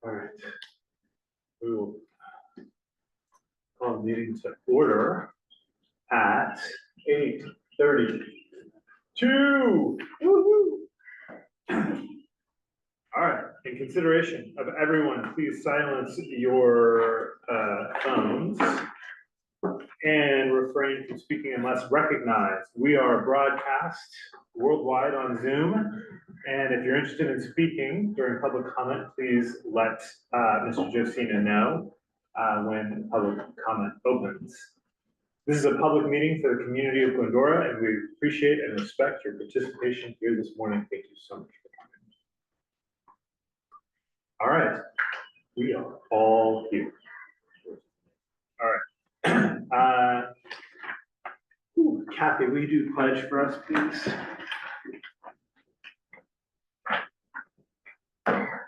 All right, we will call the meeting to order at 8:32. All right, in consideration of everyone, please silence your phones and refrain from speaking unless recognized. We are broadcast worldwide on Zoom, and if you're interested in speaking during public comment, please let Mr. Josina know when public comment opens. This is a public meeting for the community of Glendora, and we appreciate and respect your participation here this morning. Thank you so much for coming. All right, we are all here. All right. Kathy, will you do pledge for us, please?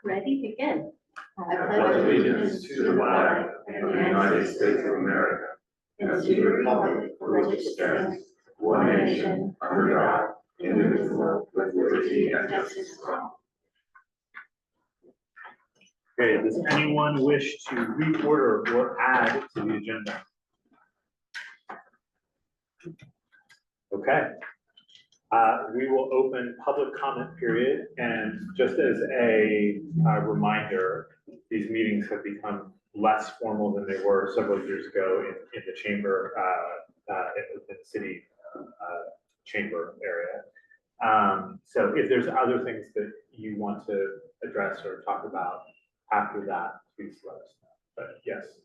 Ready, begin. I pledge allegiance to the flag of the United States of America and to the republic for which it stands, one nation, under God, indivisible, with liberty and justice for all. Okay, does anyone wish to reorder or add to the agenda? Okay. We will open public comment period, and just as a reminder, these meetings have become less formal than they were several years ago in the chamber, in the city chamber area. So if there's other things that you want to address or talk about after that, please let us know. But yes.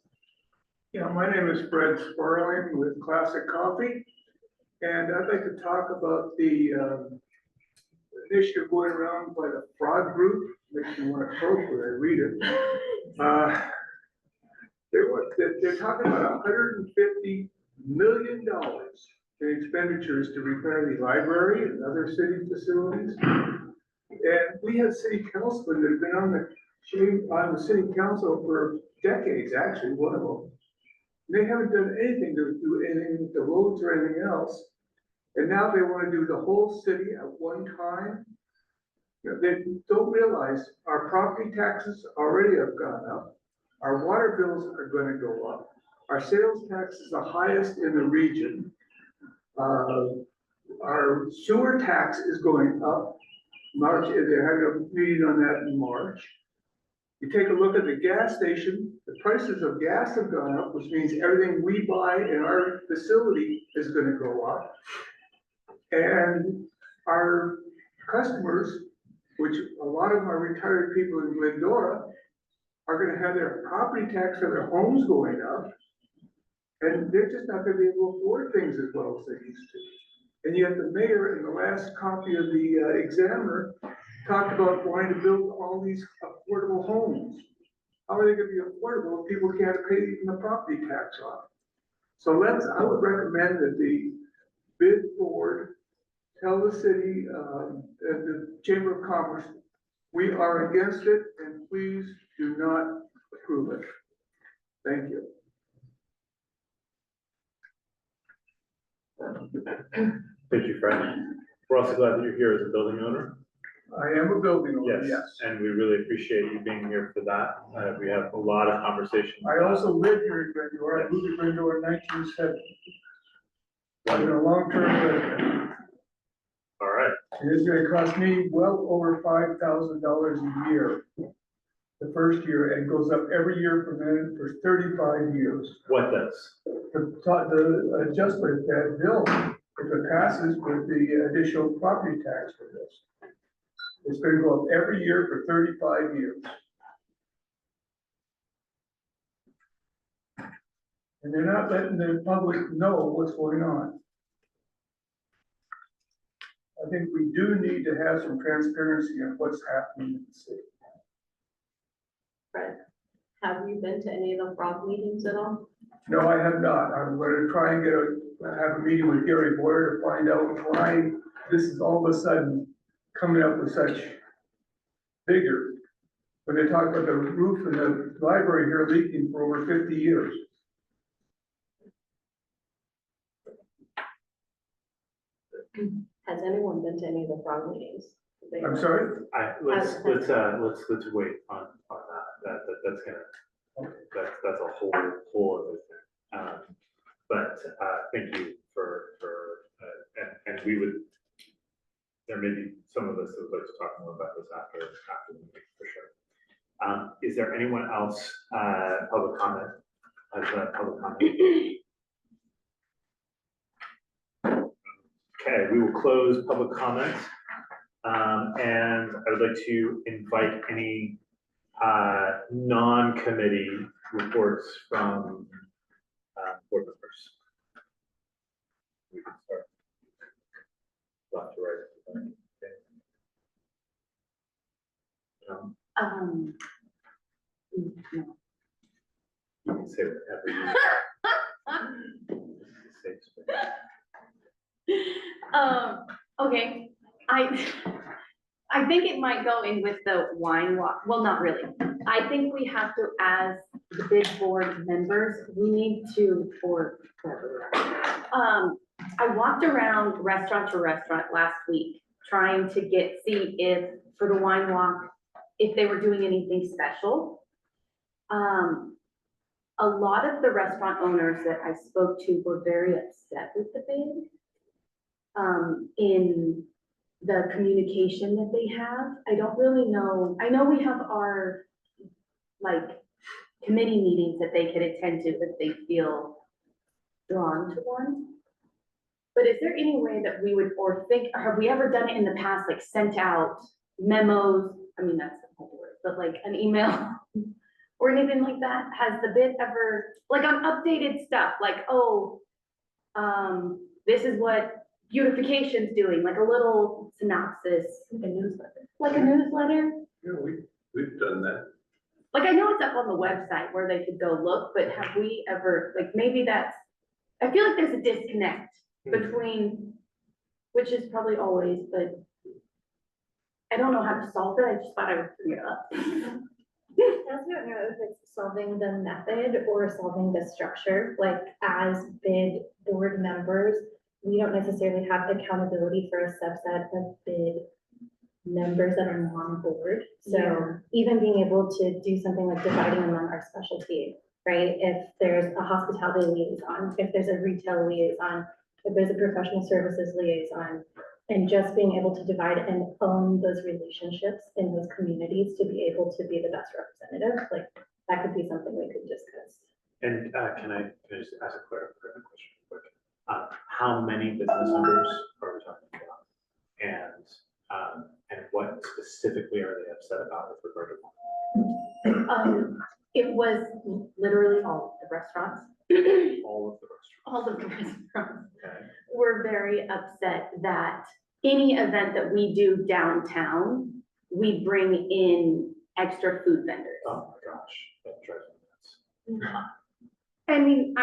Yeah, my name is Fred Sparling with Classic Coffee, and I'd like to talk about the initiative going around by the fraud group. Makes me want to croak when I read it. They're talking about $150 million in expenditures to repair the library and other city facilities. And we have city councilmen that have been on the city council for decades, actually, one of them. They haven't done anything to do anything with the roads or anything else. And now they want to do the whole city at one time. You know, they don't realize our property taxes already have gone up. Our water bills are going to go up. Our sales tax is the highest in the region. Our sewer tax is going up. March, they're having a meeting on that in March. You take a look at the gas station, the prices of gas have gone up, which means everything we buy in our facility is going to go up. And our customers, which a lot of them are retired people in Glendora, are going to have their property tax for their homes going up. And they're just not going to be able to afford things as well as they used to. And yet the mayor, in the last copy of the Examiner, talked about wanting to build all these affordable homes. How are they going to be affordable if people can't pay even the property tax off? So I would recommend that the bid board tell the city, the Chamber of Commerce, we are against it and please do not approve it. Thank you. Thank you, Fred. We're also glad that you're here as a building owner. I am a building owner, yes. And we really appreciate you being here for that. We have a lot of conversation. I also live here in Glendora. I moved to Glendora in 1970. I've been a long-term resident. All right. And it's going to cost me well over $5,000 a year. The first year, and it goes up every year from then for 35 years. What does? The adjustment of that bill, if it passes with the additional property tax for this. It's going to go up every year for 35 years. And they're not letting the public know what's going on. I think we do need to have some transparency on what's happening in the city. Fred, have you been to any of the frog meetings at all? No, I have not. I'm gonna try and have a meeting with Gary Boyer to find out why this is all of a sudden coming up with such vigor. When they talk about the roof in the library here leaking for over 50 years. Has anyone been to any of the frog meetings? I'm sorry? Let's wait on that, that's a whole other thing. But, thank you and we would, there may be some of us that would like to talk more about this after the meeting, for sure. Is there anyone else, public comment? Public comment? Okay, we will close public comment. And I would like to invite any non-committee reports from board members. We can start left to right. Okay. No. You can say whatever you say. Okay, I think it might go in with the wine walk, well, not really. I think we have to, as the big board members, we need to, I walked around restaurant to restaurant last week, trying to see if, for the wine walk, if they were doing anything special. A lot of the restaurant owners that I spoke to were very upset with the bid. In the communication that they have. I don't really know. I know we have our like committee meetings that they could attend to if they feel drawn to one. But is there any way that we would, or have we ever done it in the past, like sent out memos? I mean, that's the whole word, but like an email or anything like that? Has the bid ever, like on updated stuff, like, oh, this is what beautification's doing, like a little synopsis, like a newsletter. Yeah, we've done that. Like, I know it's up on the website where they could go look, but have we ever, like, maybe that's, I feel like there's a disconnect between, which is probably always, but I don't know how to solve it. I just thought I would bring it up. I also don't know if it's solving the method or solving the structure. Like, as bid board members, we don't necessarily have accountability for a subset of bid members that are on board. So even being able to do something like dividing among our specialty, right? If there's a hospitality liaison, if there's a retail liaison, if there's a professional services liaison, and just being able to divide and own those relationships in those communities to be able to be the best representative, like that could be something we could discuss. And can I just ask a clarifying question quick? How many business owners are we talking about? And what specifically are they upset about with regard to It was literally all of the restaurants. all of the restaurants? All of the restaurants Okay. were very upset that any event that we do downtown, we bring in extra food vendors. Oh my gosh, that drives me nuts. I mean,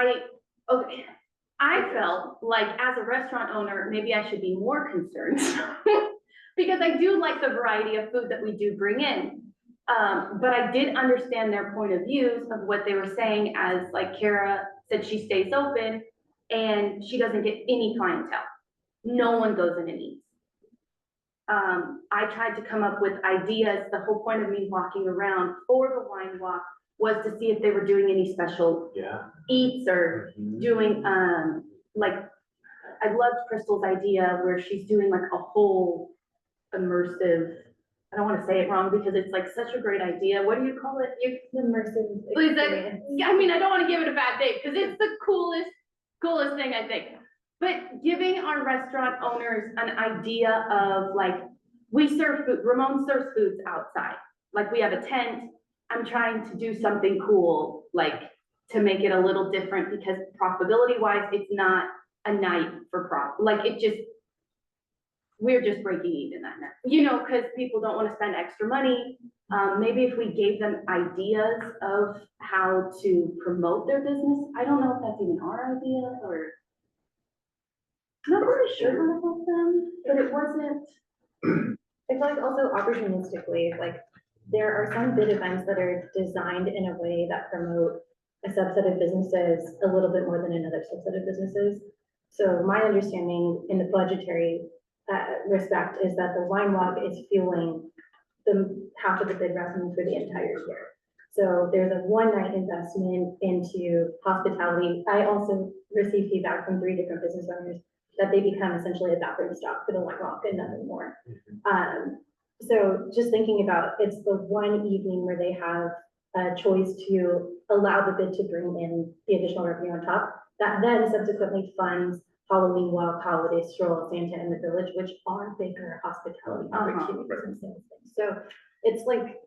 I felt like as a restaurant owner, maybe I should be more concerned because I do like the variety of food that we do bring in. But I did understand their point of views of what they were saying, as like Kara said, she stays open and she doesn't get any clientele. No one goes in and eats. I tried to come up with ideas. The whole point of me walking around for the wine walk was to see if they were doing any special eats or doing, like, I loved Crystal's idea where she's doing like a whole immersive, I don't want to say it wrong because it's like such a great idea. What do you call it? Immersive experience. Yeah, I mean, I don't want to give it a bad name because it's the coolest thing, I think. But giving our restaurant owners an idea of like, we serve food, Ramon serves foods outside. Like we have a tent. I'm trying to do something cool, like to make it a little different because profitability wise, it's not a night for like it just, we're just breaking even that night, because people don't want to spend extra money. Maybe if we gave them ideas of how to promote their business, I don't know if that's even our idea or. I'm not really sure how to help them, but it wasn't. I feel like also opportunistically, like, there are some bid events that are designed in a way that promote a subset of businesses a little bit more than another subset of businesses. So my understanding in the budgetary respect is that the wine walk is fueling the half of the bid revenue for the entire year. So there's a one-night investment into hospitality. I also received feedback from 3 different business owners that they become essentially a bathroom stop for the wine walk and nothing more. So just thinking about, it's the one evening where they have a choice to allow the bid to bring in the additional revenue on top, that then subsequently funds Halloween walk, holiday stroll, Santa in the village, which are bigger hospitality opportunities and sales things. So it's like,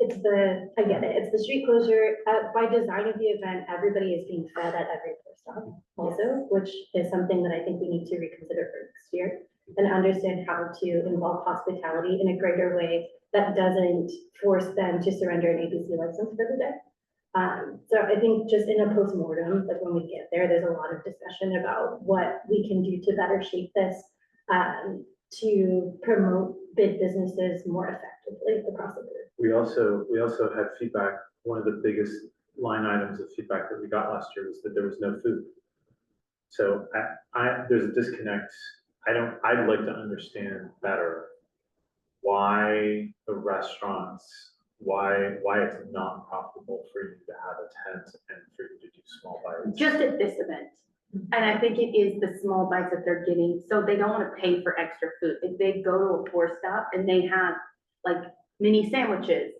I get it, it's the street closure, by design of the event, everybody is being fed at every post stop also, which is something that I think we need to reconsider for next year and understand how to involve hospitality in a greater way that doesn't force them to surrender an ABC license for the day. So I think just in a postmortem, like when we get there, there's a lot of discussion about what we can do to better shape this, to promote bid businesses more effectively across the board. We also had feedback. One of the biggest line items of feedback that we got last year was that there was no food. So there's a disconnect. I'd like to understand better why the restaurants, why it's not profitable for you to have a tent and for you to do small bites. Just at this event. And I think it is the small bites that they're getting, so they don't want to pay for extra food. If they go to a 4-stop and they have like mini sandwiches,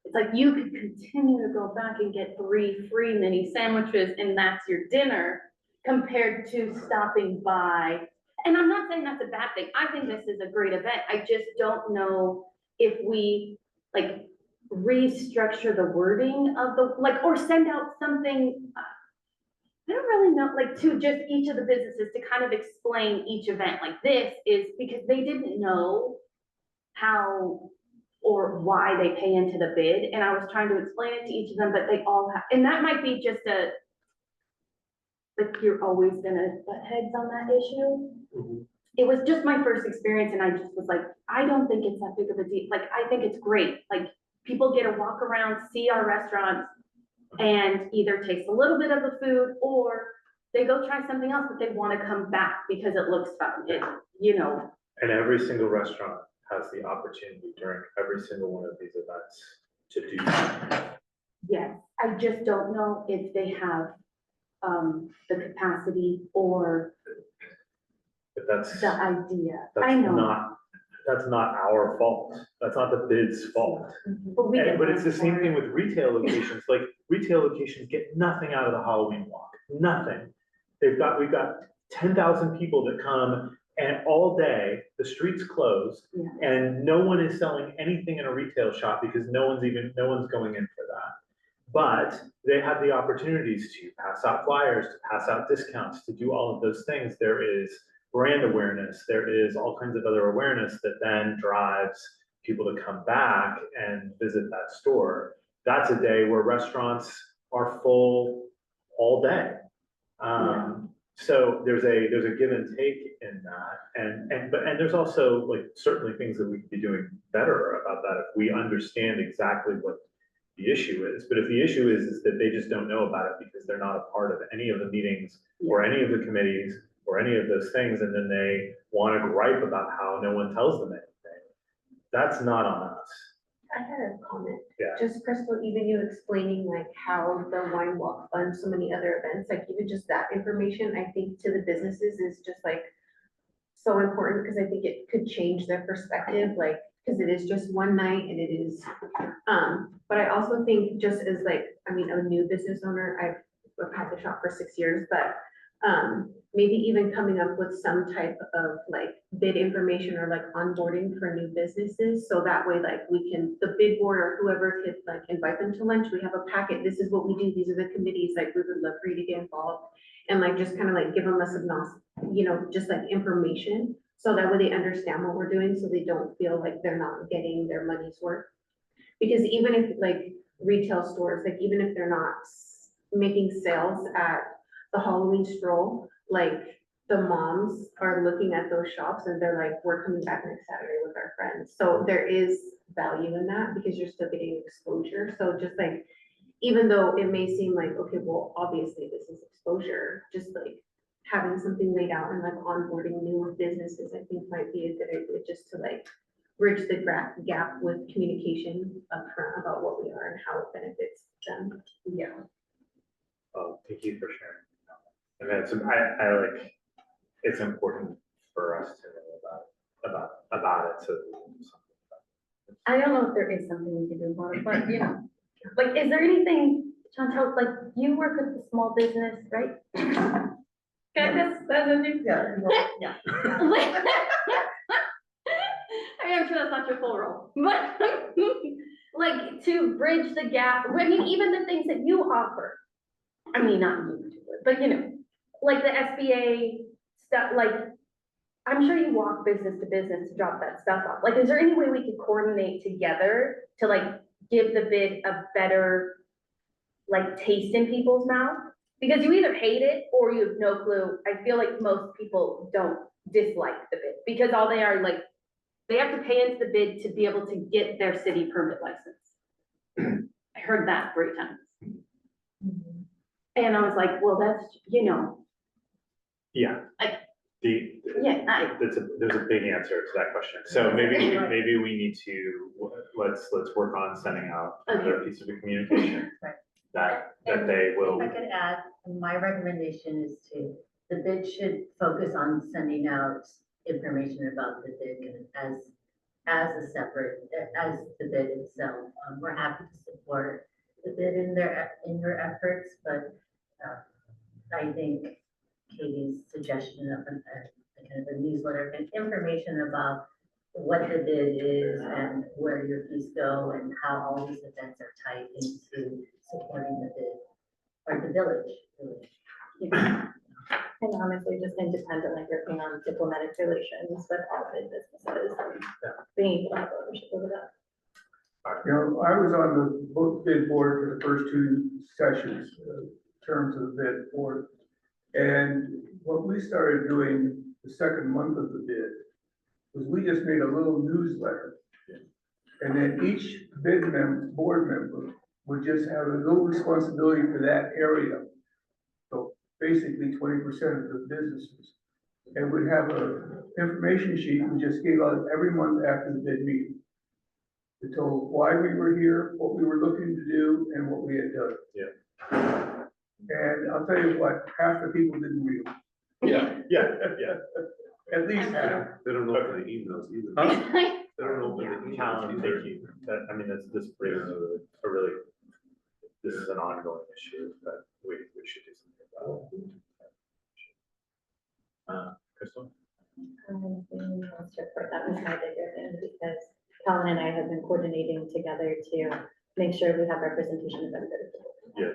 it's like you could continue to go back and get 3 free mini sandwiches and that's your dinner compared to stopping by. And I'm not saying that's a bad thing. I think this is a great event. I just don't know if we like restructure the wording of the, like, or send out something, I don't really know, like to just each of the businesses to kind of explain each event, like this is, because they didn't know how or why they pay into the bid. And I was trying to explain it to each of them, but they all have, and that might be just like you're always gonna butt heads on that issue. It was just my first experience and I just was like, I don't think it's that big of a deal. Like, I think it's great. Like, people get to walk around, see our restaurants and either taste a little bit of the food or they go try something else, but they want to come back because it looks fun, And every single restaurant has the opportunity during every single one of these events to do that. Yes, I just don't know if they have the capacity or But that's the idea. I know. That's not our fault. That's not the bid's fault. But But it's the same thing with retail locations. Like, retail locations get nothing out of the Halloween walk, nothing. We've got 10,000 people that come and all day, the street's closed and no one is selling anything in a retail shop because no one's going in for that. But they have the opportunities to pass out flyers, to pass out discounts, to do all of those things. There is brand awareness, there is all kinds of other awareness that then drives people to come back and visit that store. That's a day where restaurants are full all day. So there's a give and take in that, and there's also like certainly things that we could be doing better about that if we understand exactly what the issue is. But if the issue is that they just don't know about it because they're not a part of any of the meetings or any of the committees or any of those things, and then they want to gripe about how no one tells them anything, that's not on us. I had a comment. Yeah. Just Crystal, even you explaining like how the wine walk funds so many other events, like even just that information, I think to the businesses is just like so important because I think it could change their perspective, like, because it is just one night and it is, but I also think just as like, I mean, a new business owner, I've had the shop for 6 years, but maybe even coming up with some type of like bid information or like onboarding for new businesses. So that way, like we can, the bid board or whoever could like invite them to lunch. We have a packet. This is what we do. These are the committees. Like we would love for you to get involved and like just kind of like give them a just like information So that way they understand what we're doing, so they don't feel like they're not getting their money's worth. Because even if like retail stores, like even if they're not making sales at the Halloween stroll, like the moms are looking at those shops and they're like, we're coming back next Saturday with our friends. So there is value in that because you're still getting exposure. So just like, even though it may seem like, okay, well, obviously this is exposure, just like having something laid out and like onboarding new businesses, I think might be a good idea just to like bridge the gap with communication upfront about what we are and how it benefits them. Yeah. Thank you for sharing. And that's, I like, it's important for us to know about it, so. I don't know if there is something we can do about it, but you know, like, is there anything, Chantel, like, you work with the small business, right? Okay, that's a new. Yeah, yeah. I mean, I'm sure that's not your full role, but like to bridge the gap, I mean, even the things that you offer. I mean, not you, particularly, but you know, like the SBA stuff, like, I'm sure you walk business to business to drop that stuff off. Like, is there any way we could coordinate together to like give the bid a better like taste in people's mouth? Because you either hate it or you have no clue. I feel like most people don't dislike the bid because all they are like, they have to pay into the bid to be able to get their city permit license. I heard that 3 times. And I was like, well, that's, you know. Yeah. I- There's a big answer to that question. So maybe we need to, let's work on sending out another piece of communication. Right. That they will. If I could add, my recommendation is the bid should focus on sending out information about the bid as a separate, as the bid itself. We're happy to support the bid in your efforts, but I think Katie's suggestion of a kind of a newsletter and information about what the bid is and where your fees go and how all these events are tied into supporting the bid or the village. Really. And honestly, just independently working on diplomatic relations with all bid businesses and being able to have ownership over that. You know, I was on the book bid board for the first 2 sessions, terms of the bid board. And what we started doing the second month of the bid was we just made a little newsletter. And then each board member would just have a little responsibility for that area. So basically 20% of the businesses. And we'd have a information sheet we just gave out every month after the bid meeting. It told why we were here, what we were looking to do, and what we had done. Yeah. And I'll tell you what, half the people didn't read them. Yeah. At least half. They don't open the emails either. Huh? They don't open the emails Callan, either. thank you. This brings a really, this is an ongoing issue that we should do something about. Crystal? That was my bigger thing because Colin and I have been coordinating together to make sure we have representation of benefit. Yeah.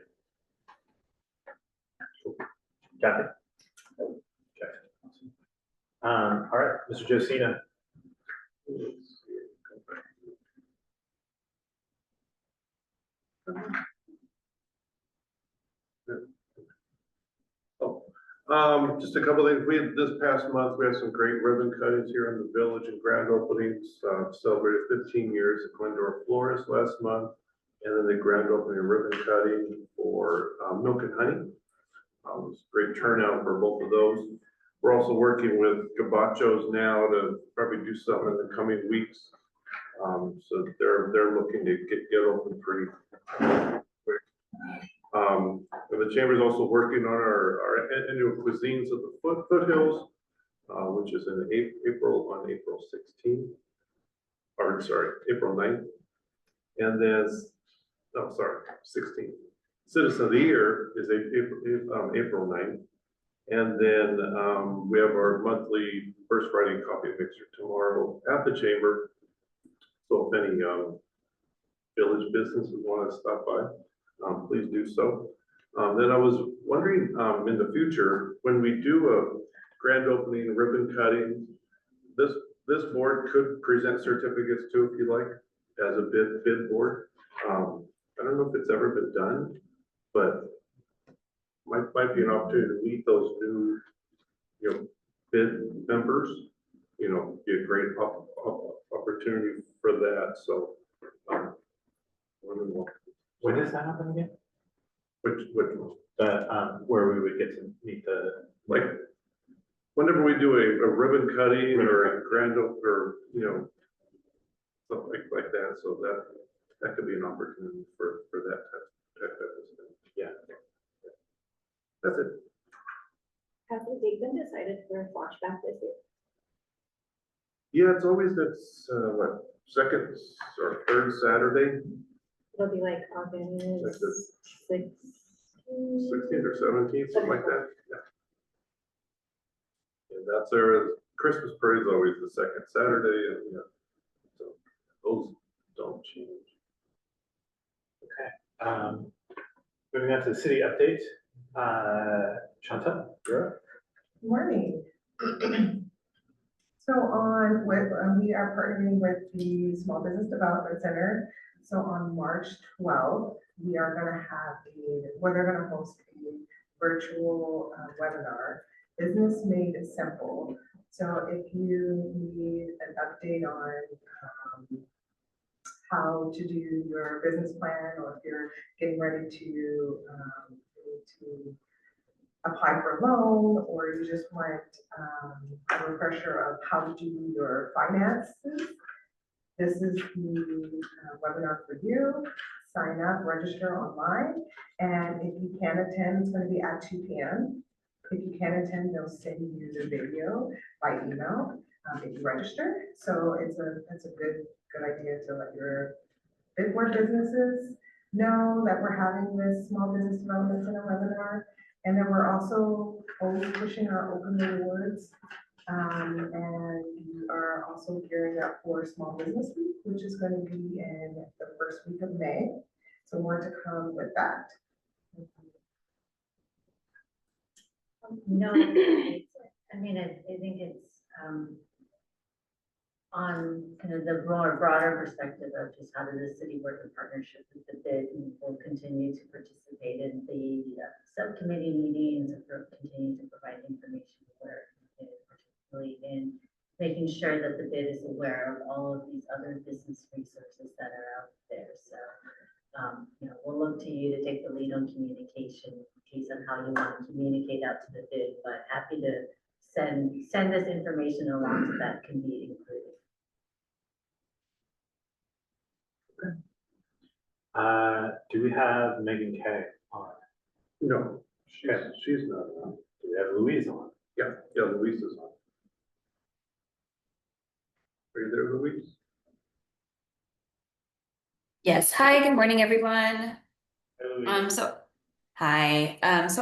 Kathy? Okay. All right, Mr. Josina. Just a couple of things. We had this past month, we had some great ribbon cuttings here in the village and grand openings. Celebrated 15 years at Glendora Florist last month. And then the grand opening ribbon cutting for Milk and Honey. It was a great turnout for both of those. We're also working with Gabachos now to probably do something in the coming weeks. So they're looking to get open pretty quick. And the chamber is also working on our annual cuisines of the foothills, which is in April, on April 16th, or sorry, April 9th. And then, 16th. Citizen of the Year is April 9th. And then we have our monthly First Friday coffee mixer tomorrow at the chamber. So if any village businesses want to stop by, please do so. Then I was wondering in the future, when we do a grand opening, ribbon cutting, this board could present certificates too, if you like, as a bid board. I don't know if it's ever been done, but might be an opportunity to meet those new, bid members, be a great opportunity for that, so. When does that happen again? Which, Where we would get to meet the, like, whenever we do a ribbon cutting or a grand, or, something like that, so that could be an opportunity for that type of thing. yeah. That's it. Has the date been decided for a flashback this year? Yeah, it's always what, second or third Saturday, It'll be like Like August the 16th. 16th or 17th, something like that, yeah. And that's our Christmas parade is always the second Saturday, and, so those don't change. Moving on to the city update, Chantal, you're up. Morning. So we are partnering with the Small Business Development Center. So on March 12th, we are gonna have they're gonna host a virtual webinar, Business Made Simple. So if you need an update on how to do your business plan, or if you're getting ready to apply for a loan, or you just want a refresher of how to do your finances, this is the webinar for you. Sign up, register online, and if you can attend, it's going to be at 2 p.m. If you can attend, they'll send you the video by email if you register. So it's a good idea to let your big board businesses know that we're having this Small Business Development Center webinar. And then we're also always pushing our open rewards. And we are also gearing up for Small Business Week, which is going to be in the first week of May. So more to come with that. No, I mean, I think it's, on kind of the broader perspective of just how does the city work in partnership with the bid, and we'll continue to participate in the subcommittee meetings, and continue to provide information where needed, particularly in making sure that the bid is aware of all of these other business resources that are out there. So, we'll look to you to take the lead on communication, piece on how you want to communicate out to the bid, but happy to send this information along so that can be included. Do we have Megan Kay on? No, Okay. she's not on. Do we have Louise on? Yeah, Louise is on. Are you there, Louise? Yes. Hi, good morning, everyone. Hey, Louise. So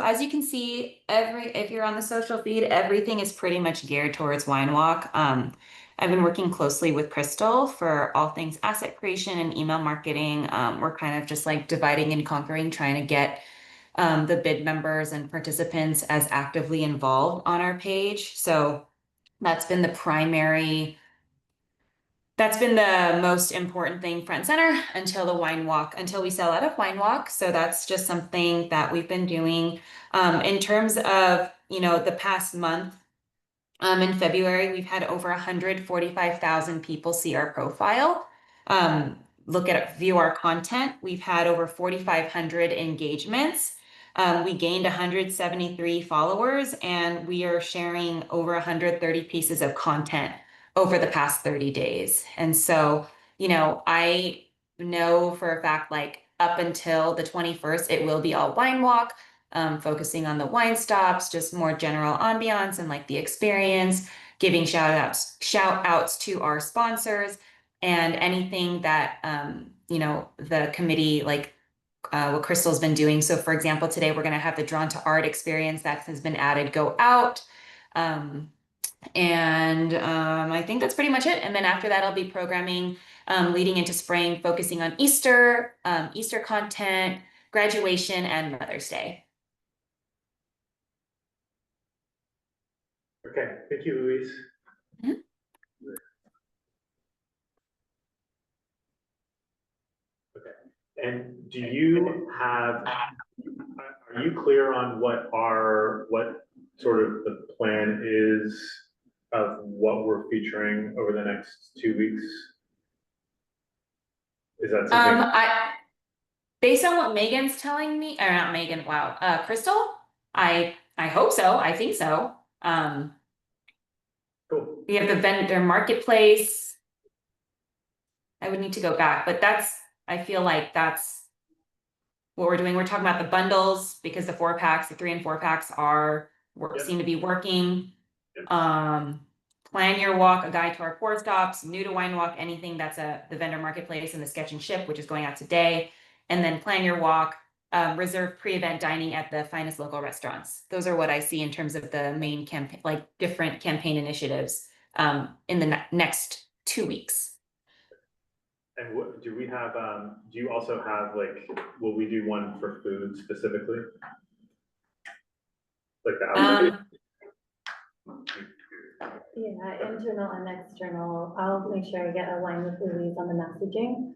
as you can see, if you're on the social feed, everything is pretty much geared towards Wine Walk. I've been working closely with Crystal for all things asset creation and email marketing. We're kind of just like dividing and conquering, trying to get the bid members and participants as actively involved on our page. So that's been the most important thing front and center until we sell out of Wine Walk. So that's just something that we've been doing. In terms of, the past month, in February, we've had over 145,000 people see our profile. View our content. We've had over 4,500 engagements. We gained 173 followers, and we are sharing over 130 pieces of content over the past 30 days. And so, I know for a fact, like up until the 21st, it will be all Wine Walk, focusing on the wine stops, just more general ambiance and like the experience, giving shout outs to our sponsors, and anything that, the committee, like what Crystal's been doing. So for example, today we're going to have the Drawn to Art experience that has been added, go out. I think that's pretty much it. And then after that, I'll be programming leading into spring, focusing on Easter content, graduation, and Mother's Day. Okay, thank you, Louise. And do you have, are you clear on what sort of the plan is of what we're featuring over the next 2 weeks? Is that something? Based on what Megan's telling me, or not Megan, wow, Crystal, I hope so, I think so. Cool. We have the vendor marketplace. I would need to go back, but I feel like that's what we're doing. We're talking about the bundles because the 4-packs, the 3 and 4-packs Yep. seem to be working. Yep. Plan your walk, a guide to our port stops, new to wine walk, anything that's the vendor marketplace and the sketch and ship, which is going out today. And then plan your walk, reserve pre-event dining at the finest local restaurants. Those are what I see in terms of the main campaign, like different campaign initiatives in the next 2 weeks. And what, do we have, do you also have like, will we do one for food specifically? Like the outdoor? Yeah, internal and external, I'll make sure I get aligned with Louise on the messaging.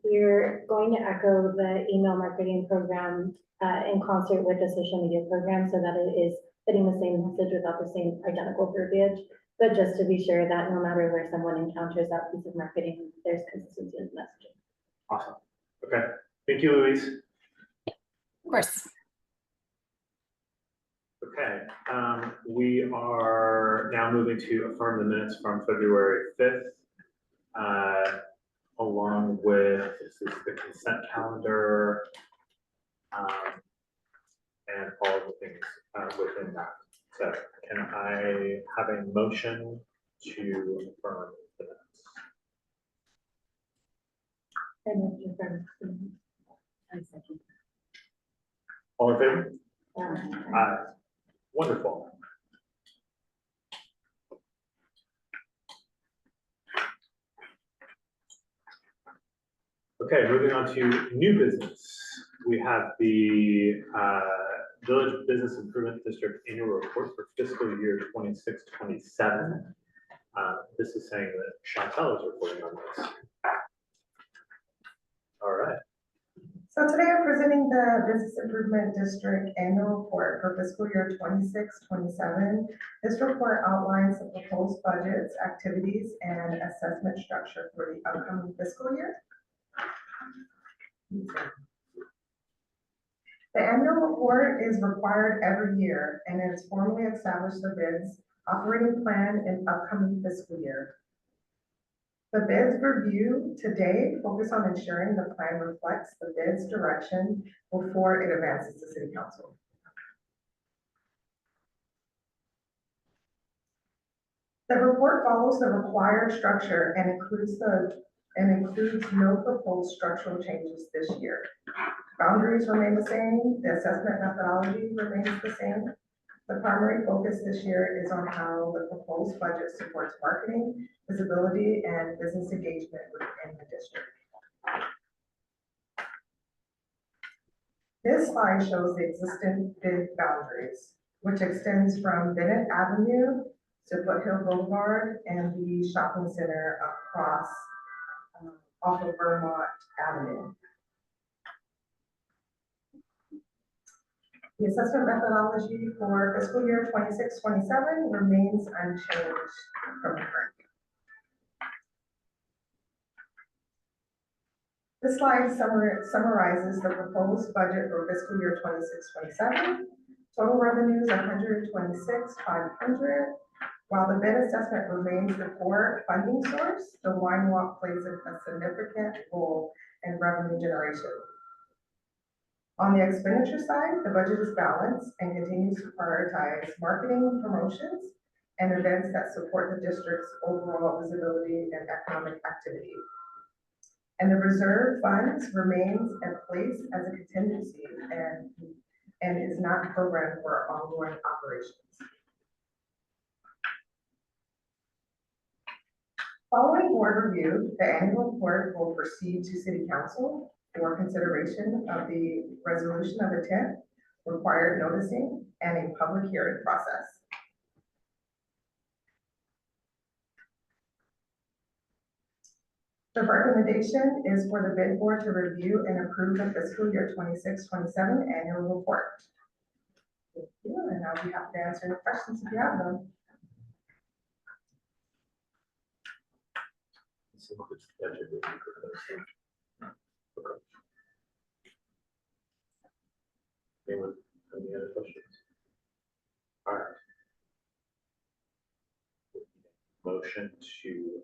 We're going to echo the email marketing program in concert with the social media program so that it is hitting the same message without the same identical verbiage. But just to be sure that no matter where someone encounters that piece of marketing, there's consistency in the messaging. Awesome. Okay. Thank you, Louise. Of course. Okay, we are now moving to affirm the minutes from February 5th, along with, this is the consent calendar, and all of the things within that. So can I have a motion to affirm the minutes? All in favor? Aye. Wonderful. Okay, moving on to new business. We have the Village Business Improvement District Annual Report for fiscal year 26-27. This is saying that Chantel is reporting on this. All right. So today I'm presenting the Business Improvement District Annual Report for fiscal year 26-27. This report outlines the proposed budgets, activities, and assessment structure for the upcoming fiscal year. The annual report is required every year and it is formally established the bids, operating plan, and upcoming fiscal year. The bids review today focus on ensuring the plan reflects the bid's direction before it advances to City Council. The report follows the required structure and includes no proposed structural changes this year. Boundaries remain the same. The assessment methodology remains the same. The primary focus this year is on how the proposed budget supports marketing, visibility, and business engagement within the district. This slide shows the existing bid boundaries, which extends from Bennett Avenue to Foothill Boulevard and the shopping center across off of Vermont Avenue. The assessment methodology for fiscal year 26-27 remains unchanged from the current year. This slide summarizes the proposed budget for fiscal year 26-27. Total revenues $126,500. While the bid assessment remains the core funding source, the wine walk plays a significant role in revenue generation. On the expenditure side, the budget is balanced and continues to prioritize marketing, promotions, and events that support the district's overall visibility and economic activity. And the reserve funds remains in place as a contingency and is not programmed for ongoing operations. Following board review, the annual report will proceed to City Council for consideration of the resolution of intent, required noticing, and a public hearing process. The recommendation is for the bid board to review and approve the fiscal year 26-27 annual report. Thank you, and I'll be happy to answer any questions if you have them. Anyone, any other questions? All right. Motion to.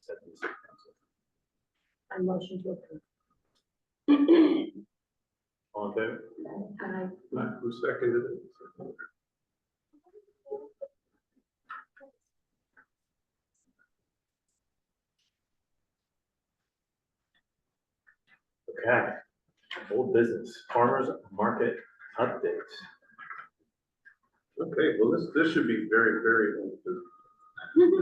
Set the city council. I motion to approve. All in favor? Who seconded it? Okay. Old business, farmers market update. Okay, well, this should be very, very old.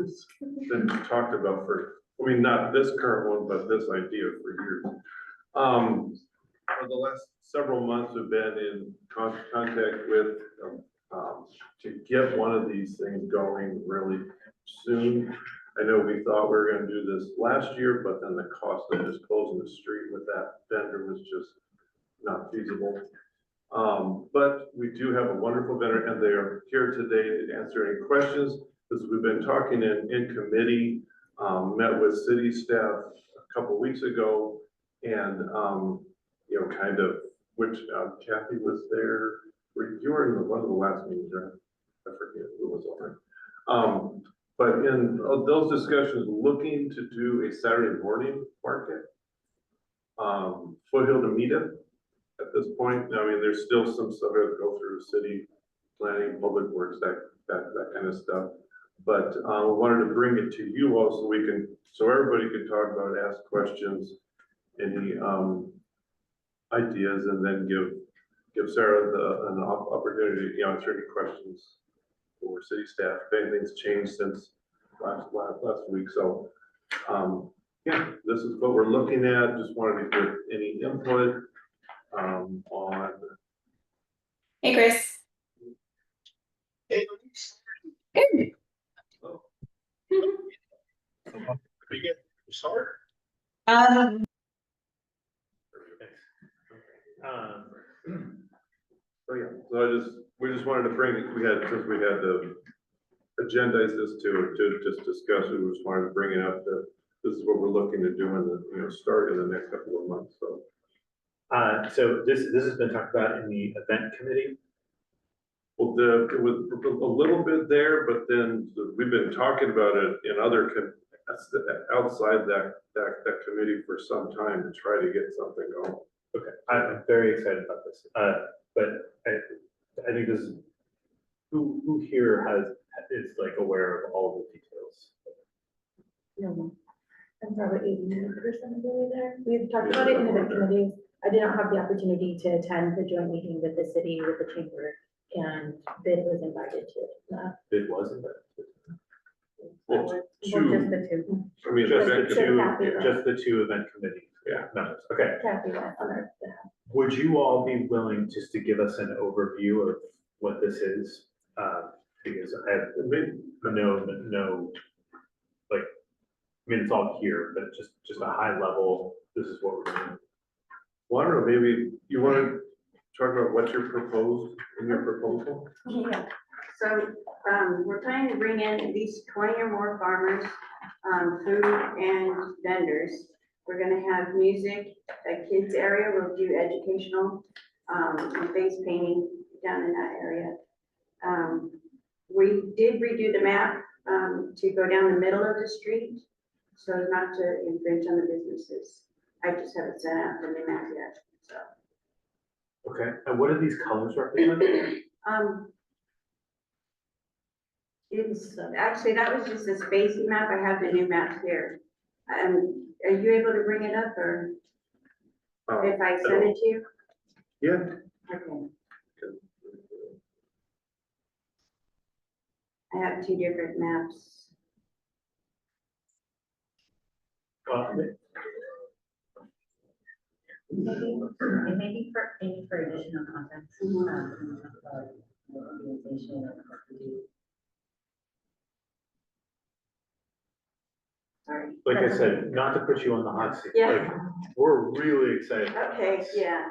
It's been talked about for, I mean, not this current one, but this idea for years. For the last several months, we've been in contact with, to get one of these things going really soon. I know we thought we were gonna do this last year, but then the cost of just closing the street with that vendor was just not feasible. But we do have a wonderful vendor, and they are here today to answer any questions, because we've been talking in committee, met with city staff a couple weeks ago, and, you know, kind of, which Kathy was there, you were in one of the last meetings, right? I forget who was on it. But in those discussions, looking to do a Saturday morning market, Foothill to meet it. At this point, I mean, there's still some stuff to go through, city planning, public works, that kind of stuff. But we wanted to bring it to you all so we can, so everybody could talk about it, ask questions, any ideas, and then give Sarah an opportunity to answer any questions for city staff, if anything's changed since last week. So yeah, this is what we're looking at. Just wanted to get any input on. Hey, Chris. Good. Start. So yeah, so we just wanted to bring it, since we had the agendize this to just discuss, we just wanted to bring it up that this is what we're looking to do in the, start in the next couple of months, so. So this has been talked about in the event committee. Well, it was a little bit there, but then we've been talking about it in other, outside that committee for some time to try to get something going. Okay, I'm very excited about this, but I think this is, who here is like aware of all the details? No, I'm probably 89% of the way there. We've talked about it in the committees. I did not have the opportunity to attend the joint meeting with the city, with the chamber, and bid was invited to. It wasn't, Well, Well, two, just the two. I mean, just event the committee. two, just the two event committee members. Okay, Kathy went on our behalf. would you all be willing just to give us an overview of what this is? Because I have no, like, I mean, it's all here, but just a high level, this is what we're doing. Well, I don't know, maybe you want to talk about what you're proposed in your proposal? Yeah, so, we're trying to bring in at least 20 or more farmers, food and vendors. We're gonna have music, a kids area, we'll do educational, and face painting down in that area. We did redo the map, to go down the middle of the street, so as not to infringe on the businesses. I just haven't sent out the new map yet, so. Okay, and what do these colors represent? It's, actually, that was just a spacing map. I have the new maps here. Are you able to bring it up, or if I send it to you? Yeah. Okay. I have two different maps. And maybe for additional context, the organization and what to do. sorry. like I That's said, not to put you on the hot seat, Yeah. like, we're really excited. about Okay, this. yeah,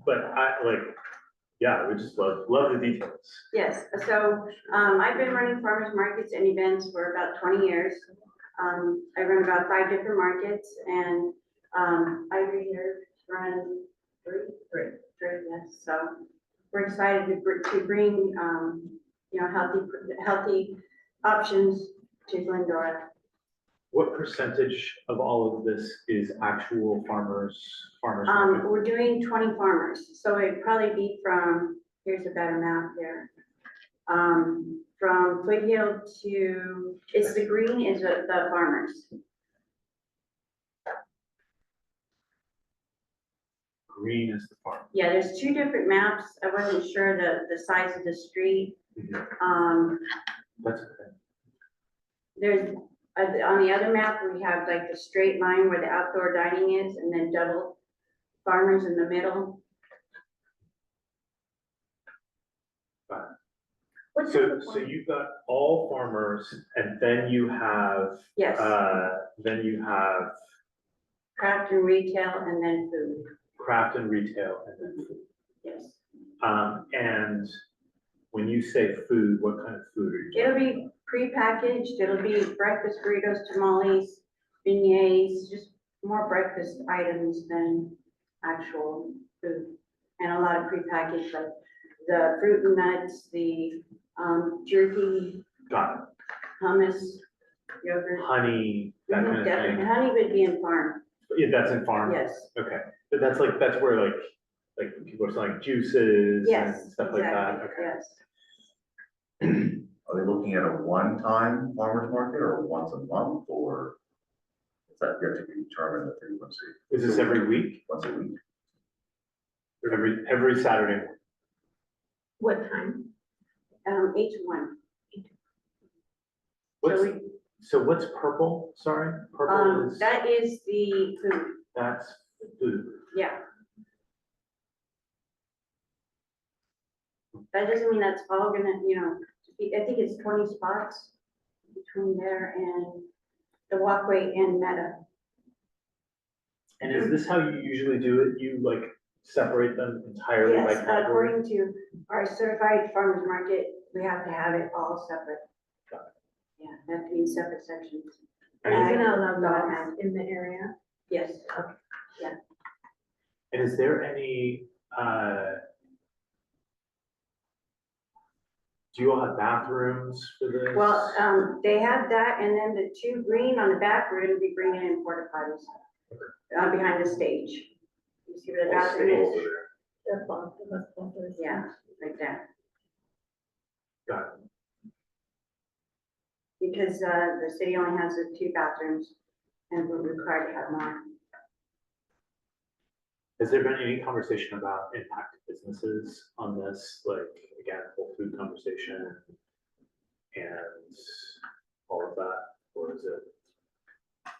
But I, like, yeah, we just love the details. yes, so, I've been running farmers markets and events for about 20 years. I run about 5 different markets, and, Ivory here run three, yes, so we're excited to bring, you know, healthy options to Glendora. What percentage of all of this is actual farmers market? We're doing 20 farmers, so it'd probably be from, here's a better map here. From Foothill to, it's the green is the farmers. Green is the farm. Yeah, there's 2 different maps. I wasn't sure the size of the street. That's okay. There's, on the other map, we have like the straight line where the outdoor dining is, and then double farmers in the middle. So you've got all farmers, and then you have, Yes, craft and retail, and then food. craft and retail, and then food. Yes. And when you say food, what kind of food are you? It'll talking be prepackaged. It'll be breakfast burritos, tamales, beignets, just more breakfast items than actual food. And a lot of prepackaged, like the fruit and nuts, the jerky, Got it. hummus, yogurt. Honey, that kind of Definitely. thing. Honey would be in farm, Yeah, that's in farm? yes. Okay, but that's where like people are selling juices Yes, and stuff like that, exactly, okay. yes. Are they looking at a one-time farmer's market or once a month, or is that yet to be determined the frequency? Is this every week? Once a week? Or every Saturday? What time? 8 to 1. What's, we- so what's purple, sorry? Purple is, That is the food, that's food. yeah. That doesn't mean that's all gonna, you know, I think it's 20 spots between there and the walkway and Meta. And is this how you usually do it? You like separate them entirely by Yes, category? according to our certified farmers market, we have to have it all separate. Yeah, they have to be in separate sections. Are you And gonna I- allow dogs in the area? Yes, And is there any, do you all have bathrooms for this? well, they have that, and then the 2 green on the back, we're gonna be bringing in porta potties behind the stage. You see where the bathroom Over is? there. Yeah, like that. Got it. Because the city only has the 2 bathrooms, and we're required to have more. Has there been any conversation about impact to businesses on this, like, again, whole food conversation and all of that, or is it?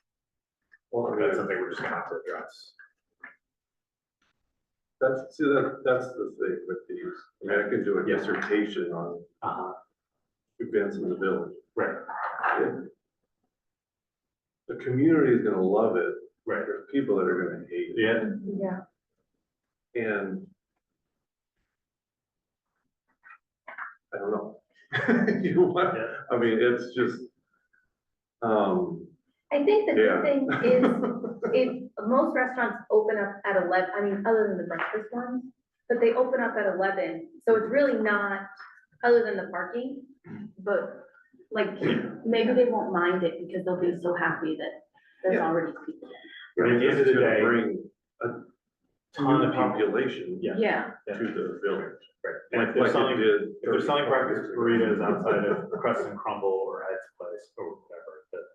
Well, That's something we're just gonna have to address. that's the thing with these. I mean, I can do a Yeah. dissertation on events in the village. Right, The community is gonna love it. right, There's people that are gonna hate it. yeah, Yeah. And I don't know. You know what? yeah, I mean, it's just, I think the yeah. good thing is most restaurants open up at 11, I mean, other than the breakfast ones, but they open up at 11, so it's really not, other than the parking, but like, maybe they won't mind it because they'll be so happy that there's Yeah. already people. But at the end of the It's gonna day, bring a ton of new people, population Yeah. Yeah, to the village. right, and if Like they're it selling, did if they're selling 35 breakfast years ago. burritos outside of Crust and Crumble or Ed's Place or whatever, that,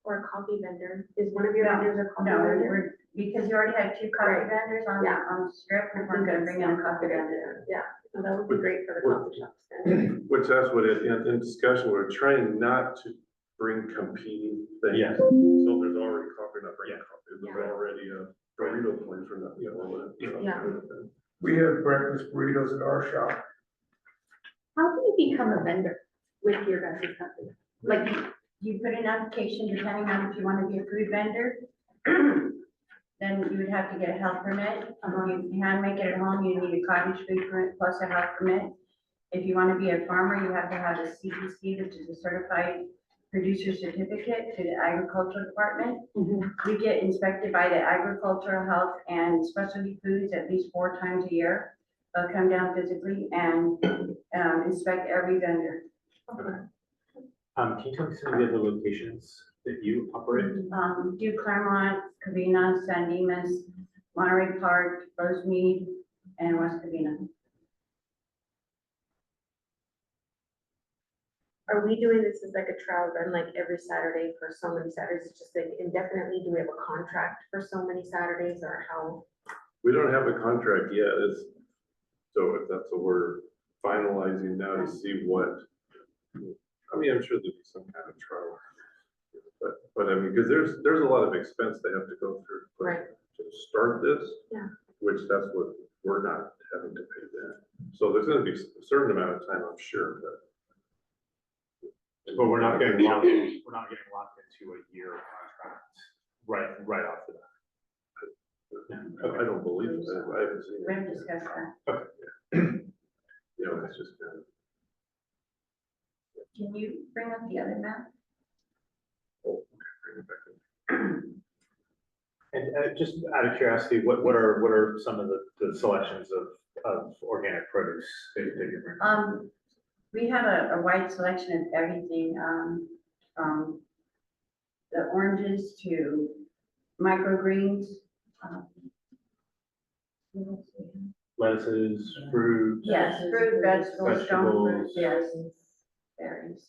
Or a coffee vendor? Is one of your No, vendors a coffee No, vendor? because you already have 2 coffee Right. vendors on Yeah. the strip, and we're gonna bring in a coffee vendor. Yeah, so that would be great for the coffee shops then. Which that's what it, in discussion, we're trying not to bring competing things. Yeah. So if there's already coffee, not bring Yeah. coffee, if there's already a burrito place or not, you know, Yeah. We have breakfast burritos at our shop. how do you become a vendor with your guys' company? Like, you put in an application depending on if you want to be a food vendor. Then you would have to get a health permit. You hand make it at home, you need a cottage food permit plus a health permit. If you want to be a farmer, you have to have a CPC, which is a certified producer certificate to the agricultural department. We get inspected by the agricultural health and specialty foods at least 4 times a year. They'll come down physically and inspect every vendor. Can you tell me some of the other locations that you operate? Do Claremont, Covina, San Dimas, Monterey Park, Rosemead, and West Covina. Are we doing this as like a trial run, like every Saturday for so many Saturdays? It's just like indefinitely, do we have a contract for so many Saturdays or how? We don't have a contract yet, so if that's what we're finalizing now to see what, I mean, I'm sure there'll be some kind of trial. But I mean, because there's a lot of expense they have to go through. Right. To start this. Yeah. Which that's what we're not having to pay that. So there's gonna be a certain amount of time, I'm sure, But we're not getting locked into a year contract right off the bat. I don't believe it. I haven't seen We it. haven't discussed that. You know, it's just kind of. Can you bring up the other map? Oh, okay, bring it back in. And just out of curiosity, what are some of the selections of organic produce that you bring? We have a wide selection of everything, from the oranges to microgreens. What else do we have? Lettuces, fruits. Yes, fruit, vegetables, stone fruit, Vegetables. yes, berries.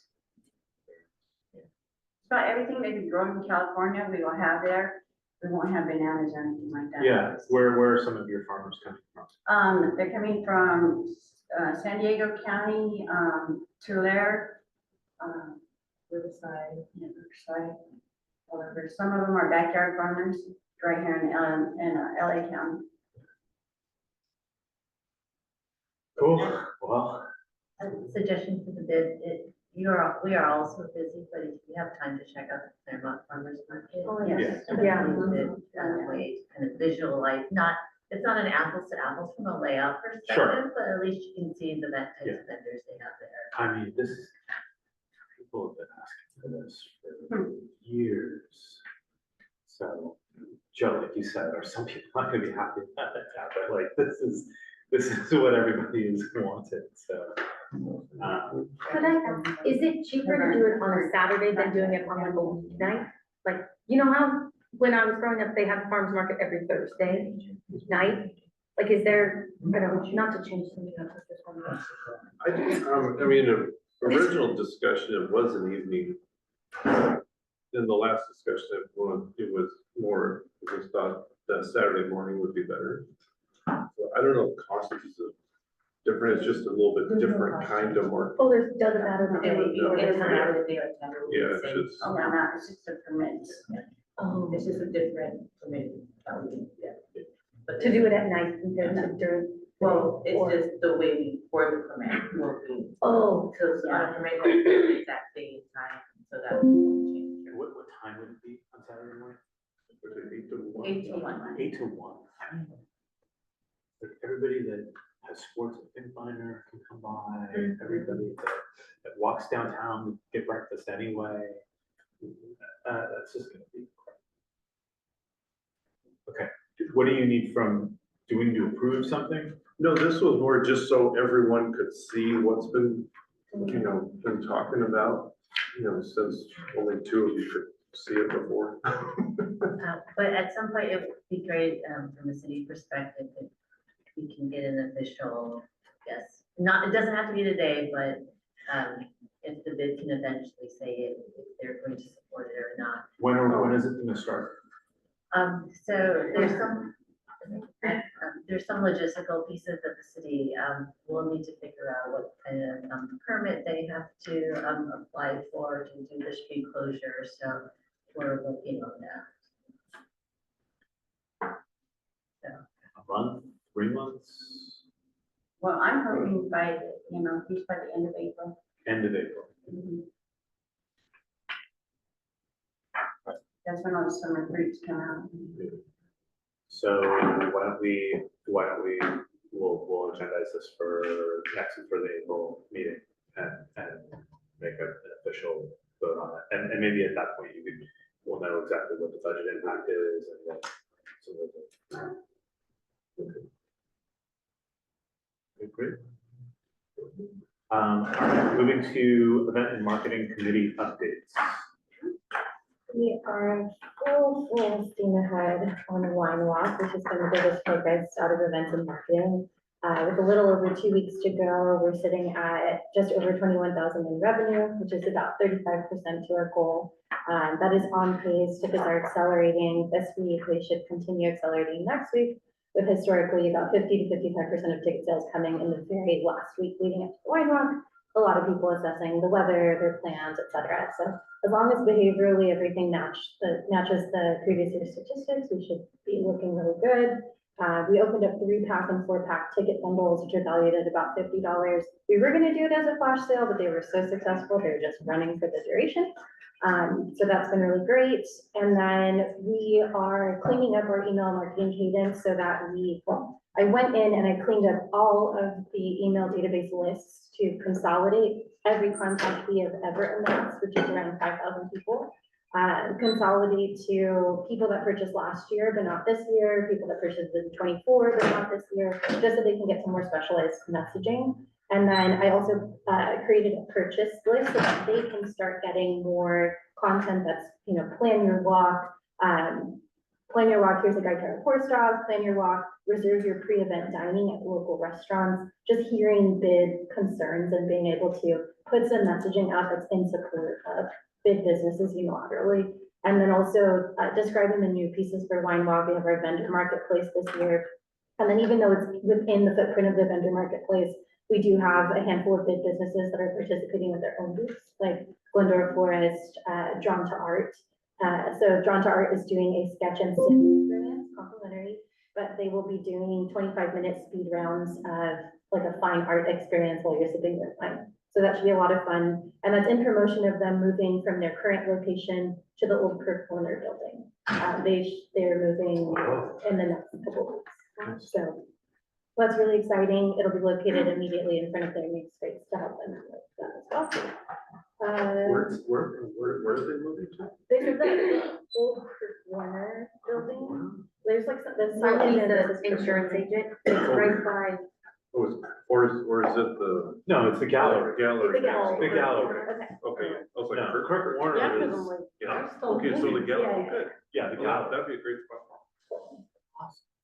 It's about everything that we grow in California, we will have there. We won't have bananas or anything like that. Yeah, where are some of your farmers coming from? They're coming from San Diego County, Tulare, Riverside, all over. Some of them are backyard farmers right here in LA County. Cool, well, A suggestion for the bid, we are also busy, but if you have time to check out the Claremont Farmers Market. Oh, yes. Yeah. Way to kind of visualize, it's not an apples to apples from a layout perspective, but at least you can see the types of vendors they have there. I mean, people have been asking for this for years. So, Joe, like you said, are some people not gonna be happy about that, but like, this is what everybody has wanted, so. Could I ask, is it cheaper to do it on a Saturday than doing it on like a weeknight? Like, you know how, when I was growing up, they had the farmer's market every Thursday night? Like, is there, I don't know, not to change something else, just one more. I mean, the original discussion, it was an evening. In the last discussion, it was more, we thought that Saturday morning would be better. So I don't know, if cost is different, it's just a little bit different kind of market. Oh, doesn't matter the day or the time. Yeah, it's just. Oh, no, no, it's just a permit. Oh, It's just a different permit. But to do it at night compared to during. Well, or- it's just the way we word the permit will be. Oh, Because on a permit, it's the exact day and time, so that will change. What time would it be on Saturday morning? Was it 8 to 1? 8 to 1. 8 to 1. Like, everybody that has sports at Finfinder can come by, everybody that walks downtown to get breakfast anyway. That's just gonna be. Okay, what do you need do we need to approve something? No, this was more just so everyone could see what's been, been talking about, since only 2 of you could see it before. But at some point, it would be great, from a city perspective, if we can get an official, it doesn't have to be today, but, if the bid can eventually say if they're going to support it or not. When is it gonna start? So there's some logistical pieces that the city, will need to figure out what kind of, permit they have to, apply for to do the street closure, so we're looking on that. So. A month, 3 months, Well, I'm hoping by, at least by the end of April. end of April? That's when all the summer fruits come out. So we'll agendize this for for the April meeting and make an official vote on it. And maybe at that point we'll know exactly what the budget impact is and what some of the. Okay, great. All right, moving to event and marketing committee updates. We are full steam ahead on the wine walk, which has been the biggest focus out of events and marketing. With a little over 2 weeks to go, we're sitting at just over 21,000 in revenue, which is about 35% to our goal. That is on pace. Tickets are accelerating this week. They should continue accelerating next week, with historically about 50 to 55% of ticket sales coming in the very last week leading up to the wine walk. A lot of people assessing the weather, their plans, etc. So as long as behaviorally everything matches the previous year's statistics, we should be looking really good. We opened up 3-pack and 4-pack ticket bundles, which are valued at about $50. We were going to do it as a flash sale, but they were so successful, they were just running for the duration. So that's been really great. And then we are cleaning up our email marketing cadence so that I went in and I cleaned up all of the email database lists to consolidate every contact we have ever announced, which is around 5,000 people. Consolidate to people that purchased last year, but not this year, people that purchased in 24, but not this year, just so they can get some more specialized messaging. And then I also created a purchase list so that they can start getting more content that's, plan your walk, here's a guide to our pour straws, plan your walk, reserve your pre-event dining at local restaurants, just hearing bid concerns and being able to put some messaging out that's in support of big businesses unilaterally. And then also describing the new pieces for Wine Walk. We have our vendor marketplace this year. And then even though it's within the footprint of the vendor marketplace, we do have a handful of big businesses that are participating with their own booths, like Glendora Florist, Drawn to Art. So Drawn to Art is doing a sketch and sim experience, complimentary, but they will be doing 25-minute speed rounds of like a fine art experience while you're sipping their wine. So that should be a lot of fun. And that's in promotion of them moving from their current location to the old Kirk Corner building. They're moving in the next couple of weeks. So that's really exciting. It'll be located immediately in front of their new space to help them with that as well. Where are they moving to? There's the old Kirk Corner building. There's like the So sign he's in the insurance agent, it's right by. Or is it the? No, it's the gallery. Gallery. The gallery. The gallery. Okay. Okay, I was like, No, Kirk Warner is, yeah, okay, so the gallery, Yeah, yeah. good. yeah, the Oh, gallery. that'd be a great spot.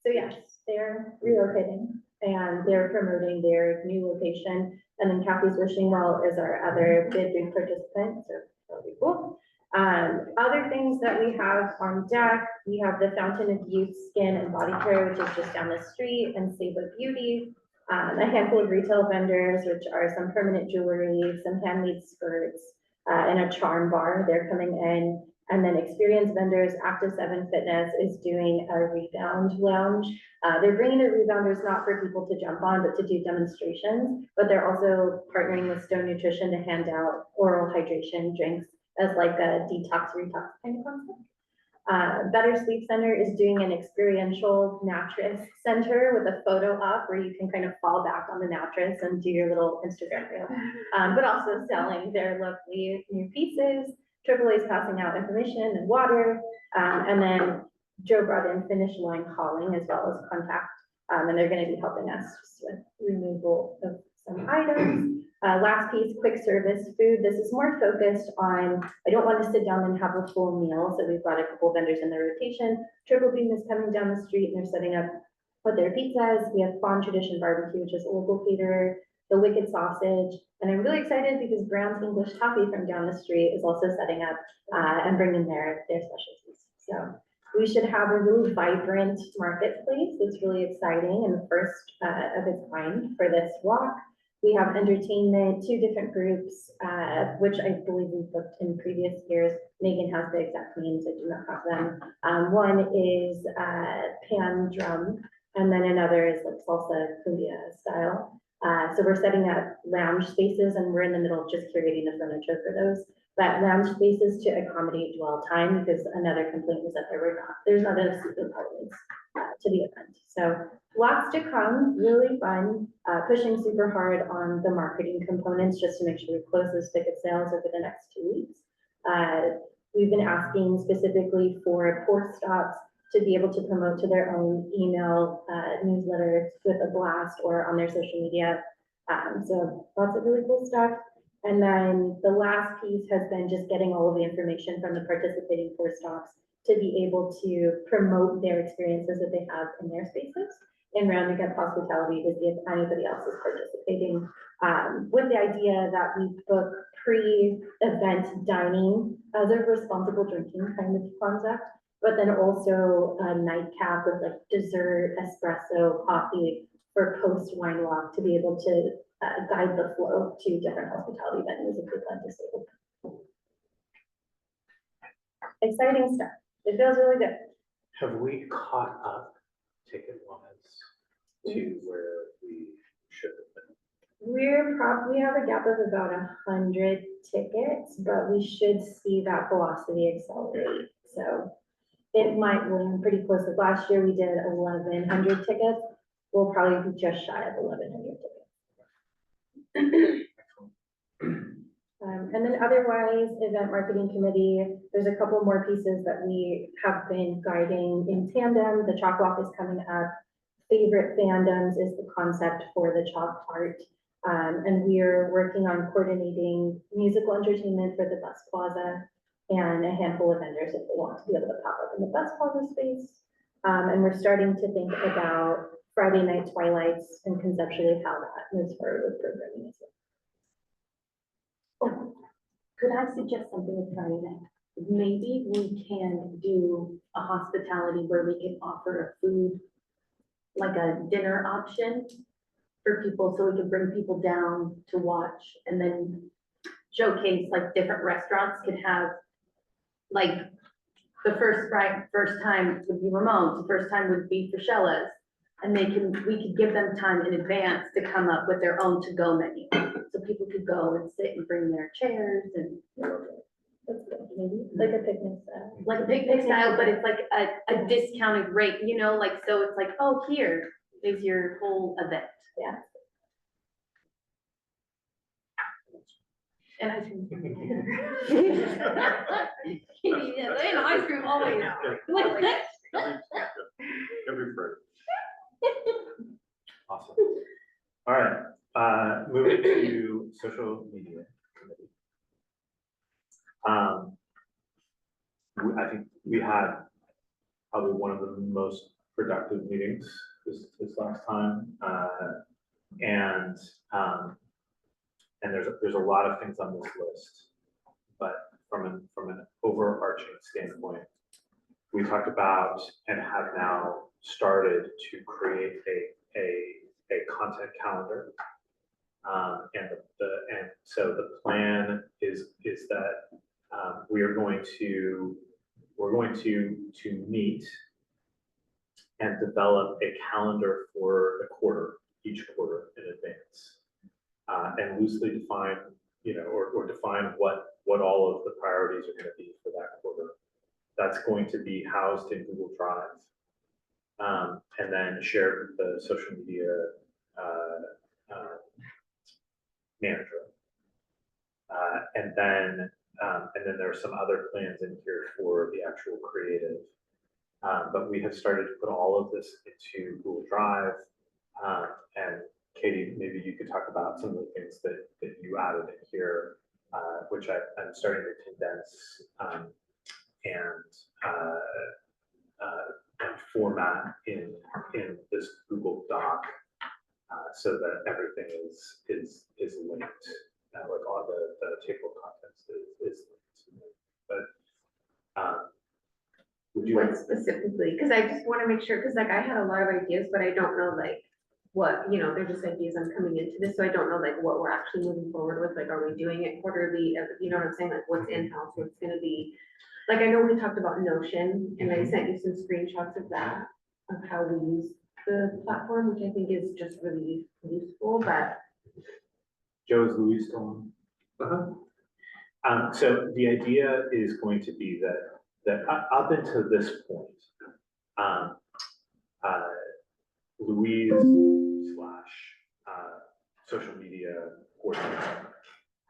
So yes, they're relocating and they're promoting their new location. And then Kathy's Wishing Well is our other big participant, so that'll be cool. Other things that we have on deck, we have the Fountain of Youth Skin and Body Care, which is just down the street, and Save a Beauty. A handful of retail vendors, which are some permanent jewelry, some handmade skirts, and a charm bar. They're coming in. And then experienced vendors, Active 7 Fitness is doing a rebound lounge. They're bringing the rebounders not for people to jump on, but to do demonstrations. But they're also partnering with Stone Nutrition to hand out oral hydration drinks as like a detox retox kind of concept. Better Sleep Center is doing an experiential mattress center with a photo op where you can kind of fall back on the mattress and do your little Instagram reel, but also selling their lovely new pieces. AAA is passing out information and water, and then Joe brought in Finish Line Hauling as well as Contact, and they're going to be helping us just with removal of some items. Last piece, quick service food. This is more focused on, I don't want to sit down and have a full meal, so we've got a couple vendors in their rotation. Triple Beam is coming down the street and they're setting up with their pizzas. We have Fawn Tradition Barbecue, which is a local caterer, the Wicked Sausage, and I'm really excited because Brown's English Toffee from down the street is also setting up and bringing their specialties. So we should have a really vibrant marketplace that's really exciting and the first of its kind for this walk. We have entertainment, 2 different groups, which I believe we've booked in previous years. Megan has the exact names, I do not have them. One is pan drum, and then another is like salsa cumbia style. So we're setting up lounge spaces and we're in the middle of just curating the furniture for those. that lounge spaces to accommodate dwell time, because another complaint was that there's not enough seating apartments to the event. So lots to come, really fun, pushing super hard on the marketing components just to make sure we close those ticket sales over the next 2 weeks. We've been asking specifically for port stops to be able to promote to their own email newsletters with a blast or on their social media. So lots of really cool stuff. And then the last piece has been just getting all of the information from the participating port stops to be able to promote their experiences that they have in their spaces and rounding up hospitality to see if anybody else is participating, with the idea that we book pre-event dining as a responsible drinking kind of concept, but then also a nightcap with like dessert, espresso, coffee for post wine walk to be able to guide the flow to different hospitality venues if we plan to stay open. Exciting stuff. It feels really good. Have we caught up ticket-wise to where we should have been? We have a gap of about 100 tickets, but we should see that velocity accelerate. So it might land pretty close. Like last year, we did 1,100 tickets. We'll probably be just shy of 1,100 tickets. And then otherwise, event marketing committee, there's a couple more pieces that we have been guiding in tandem. The chalk walk is coming up. Favorite fandoms is the concept for the chalk art. And we're working on coordinating musical entertainment for the bus plaza and a handful of vendors if they want to be able to pop up in the bus plaza space. And we're starting to think about Friday night twilights and conceptually how that moves forward with programming as well. Oh, could I suggest something with Friday night? Maybe we can do a hospitality where we can offer food, like a dinner option for people, so we can bring people down to watch and then showcase, like different restaurants could have, like the first time would be Ramon's, the first time would be Frischella's. And we could give them time in advance to come up with their own to-go menu. So people could go and sit and bring their chairs and, that's good, maybe, like a picnic style. Like a picnic style, but it's like a discounted rate, you know, like, so it's like, oh, here is your whole event. Yeah. And ice cream. And ice cream always. Every Friday. Awesome. All right, moving to social media committee. I think we had probably one of the most productive meetings this last time. And there's a lot of things on this list, but from an overarching standpoint, we talked about and have now started to create a content calendar. And so the plan is that we're going to meet and develop a calendar for the quarter, each quarter in advance, and loosely define, or define what all of the priorities are going to be for that quarter. That's going to be housed in Google Drive, and then shared with the social media manager. And then there are some other plans in here for the actual creative. But we have started to put all of this into Google Drive. And Katie, maybe you could talk about some of the things that you added in here, which I'm starting to condense and format in this Google Doc, so that everything is linked. Like all the table of contents is linked. But would you What specifically? Because I just want to make sure, because like I had a lot of ideas, but I don't know like what, they're just ideas I'm coming into this, so I don't know like what we're actually moving forward with. Like, are we doing it quarterly? You know what I'm saying? Like what's in-house, what's gonna be, like, I know we talked about Notion and I sent you some screenshots of that, of how we use the platform, which I think is just really useful, but Joe, is Louise still on? So the idea is going to be that up until this point, um, Louise slash social media coordinator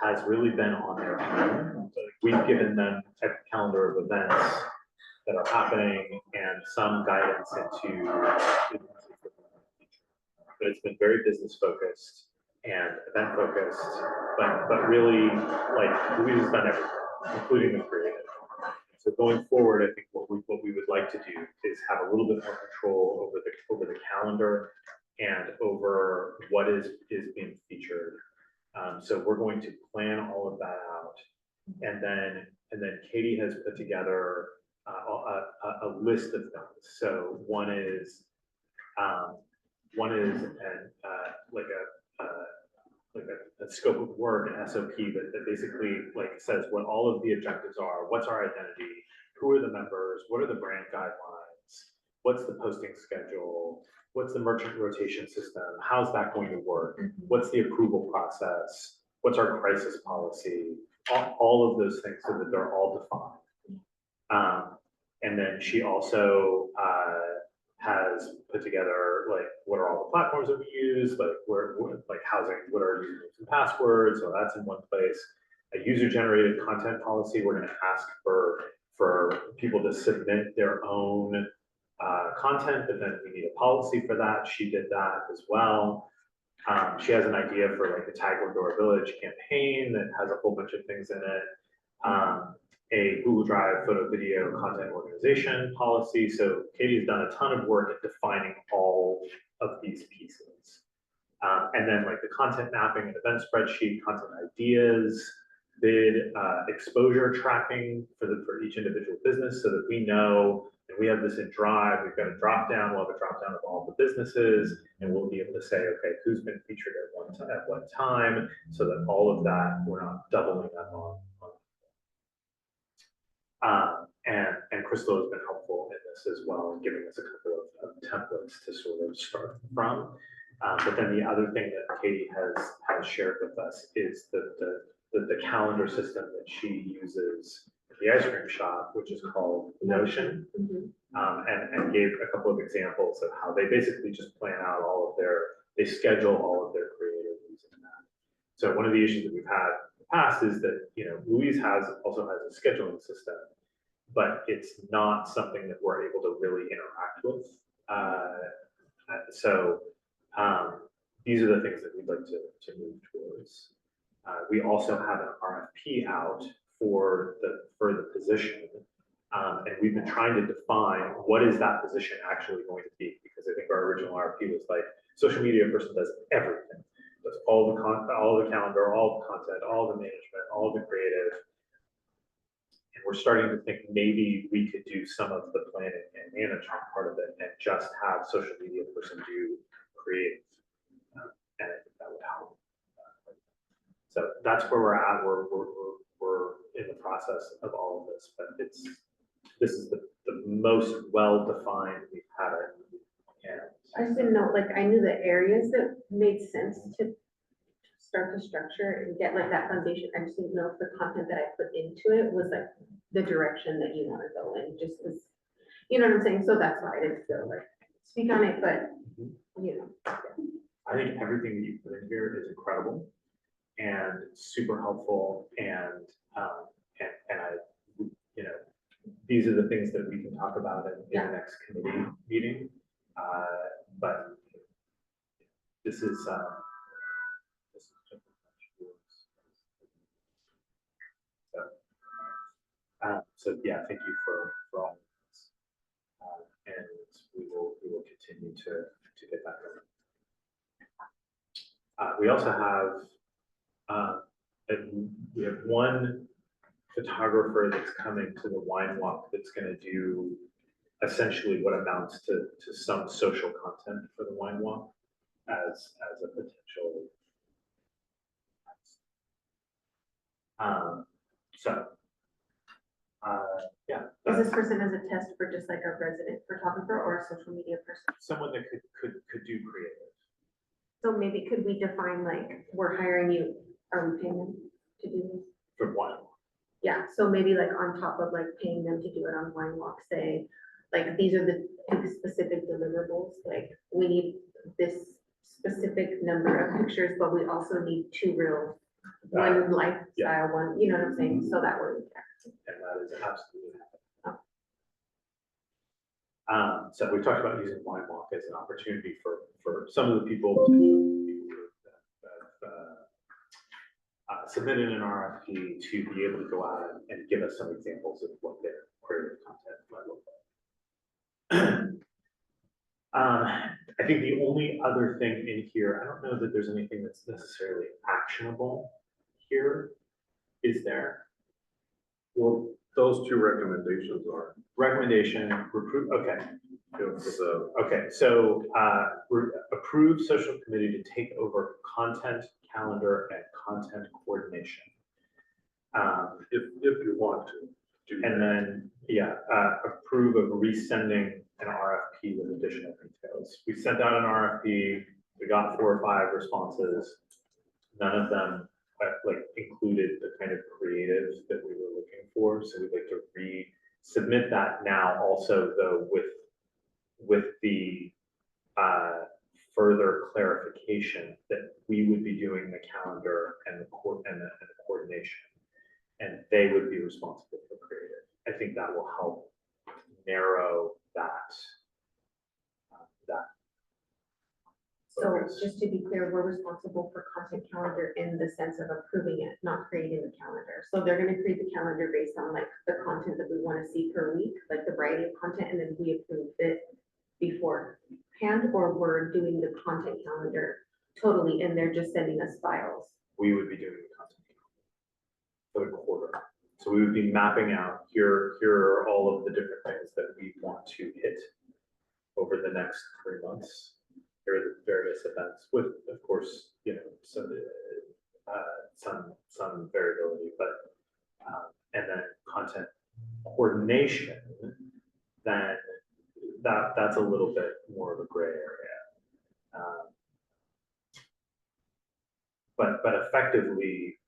has really been on their own. We've given them a calendar of events that are happening and some guidance into, but it's been very business focused and event focused, but really like Louise has done everything, including the creative. So going forward, I think what we would like to do is have a little bit more control over the calendar and over what is being featured. So we're going to plan all of that out, and then Katie has put together a list of things. So one is a scope of work, an SOP that basically like says what all of the objectives are, what's our identity, who are the members, what are the brand guidelines, what's the posting schedule, what's the merchant rotation system, how's that going to work, what's the approval process, what's our crisis policy, all of those things so that they're all defined. And then she also has put together like what are all the platforms that we use, like like housing, what are our usernames and passwords, so that's in one place. A user-generated content policy, we're going to ask for people to submit their own content, but then we need a policy for that. She did that as well. She has an idea for like the Tag Glendora Village campaign that has a whole bunch of things in it. A Google Drive photo video content organization policy. So Katie's done a ton of work at defining all of these pieces. And then like the content mapping and event spreadsheet, content ideas, bid exposure tracking for each individual business so that we know, and we have this in Drive, we've got a drop down, we'll have a drop down of all the businesses, and we'll be able to say, okay, who's been featured at what time, so that all of that, we're not doubling up on. And Crystal has been helpful in this as well, and giving us a couple of templates to sort of start from. But then the other thing that Katie has shared with us is the calendar system that she uses at the ice cream shop, which is called Notion, and gave a couple of examples of how they basically just plan out they schedule all of their creative using that. So one of the issues that we've had in the past is that, Louise also has a scheduling system, but it's not something that we're able to really interact with. So these are the things that we'd like to move towards. We also have an RFP out for the position, and we've been trying to define what is that position actually going to be, because I think our original RFP was like social media person does everything, does all the calendar, all the content, all the management, all the creative. And we're starting to think maybe we could do some of the planning and management part of it and just have social media person do creative. And I think that would help. So that's where we're at. We're in the process of all of this, but this is the most well-defined we've had it. And I just didn't know, like, I knew the areas that made sense to start the structure and get like that foundation. I just didn't know if the content that I put into it was like the direction that you want to go in, just because, you know what I'm saying? So that's why I didn't feel like speak on it, but yeah. I think everything that you put in here is incredible and super helpful, and these are the things that we can talk about in the next committee meeting. But this is so yeah, thank you for all of this, and we will continue to get that going. We also have we have one photographer that's coming to the wine walk that's going to do essentially what amounts to some social content for the wine walk as a potential. Yeah. Is this person as a test for just like a resident photographer or a social media person? Someone that could do creative. So maybe could we define like, we're hiring you, are we paying them to do this? For wine walk. Yeah, so maybe like on top of like paying them to do it on Wine Walk, say, like, these are the specific deliverables, like, we need this specific number of pictures, but we also need two real, one lifestyle, one, you know what I'm saying, so that way we can. And that is absolutely happening. So we talked about using Wine Walk as an opportunity for some of the people that submitted an RFP to be able to go out and give us some examples of what their creative content might look like. I think the only other thing in here, I don't know that there's anything that's necessarily actionable here. Is there? Well, those two recommendations are. Recommendation, recruit, okay. So, Okay, so approve social committee to take over content calendar and content coordination. if you want to do that. And then, yeah, approve of resending an RFP with additional details. We sent out an RFP, we got 4 or 5 responses. None of them like included the kind of creative that we were looking for. So we'd like to resubmit that now also though with the further clarification that we would be doing the calendar and the coordination, and they would be responsible for creative. I think that will help narrow that. So focus. just to be clear, we're responsible for content calendar in the sense of approving it, not creating the calendar. So they're gonna create the calendar based on like the content that we wanna see per week, like the variety of content, and then we approve it beforehand, or we're doing the content calendar totally, and they're just sending us files. We would be doing the content calendar for the quarter. So we would be mapping out, here are all of the different things that we want to hit over the next 3 months. Here are the various events with, of course, you know, some variability, but, and then content coordination, then that's a little bit more of a gray area. But effectively,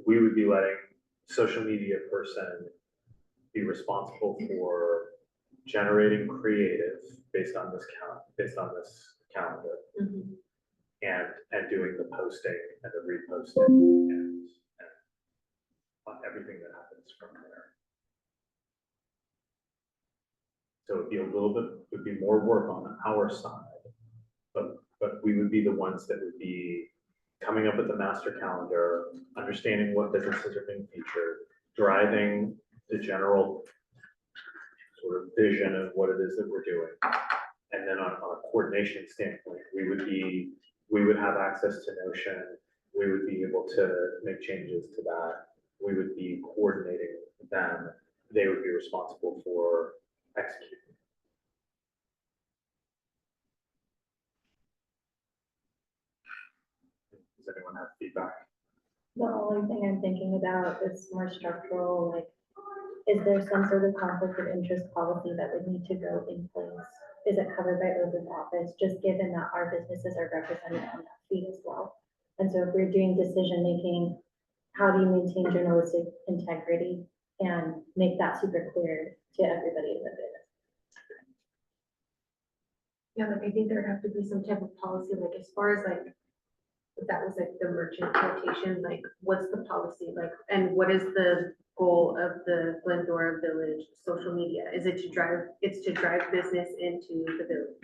we would be letting social media person be responsible for generating creative based on this calendar and doing the posting and the reposting and on everything that happens from there. So it'd be would be more work on our side, but we would be the ones that would be coming up with the master calendar, understanding what businesses are being featured, driving the general sort of vision of what it is that we're doing. And then on a coordination standpoint, we would have access to Notion. We would be able to make changes to that. We would be coordinating them. They would be responsible for executing. Does anyone have feedback? The only thing I'm thinking about is more structural, like, is there some sort of conflict of interest policy that would need to go in place? Is it covered by oath of office, just given that our businesses are represented on that feed as well? And so if we're doing decision-making, how do you maintain journalistic integrity and make that super clear to everybody in the business? Yeah, like I think there'd have to be some type of policy, like as far as like, if that was like the merchant quotation, like what's the policy like, and what is the goal of the Glendora Village social media? Is it to drive business into the village?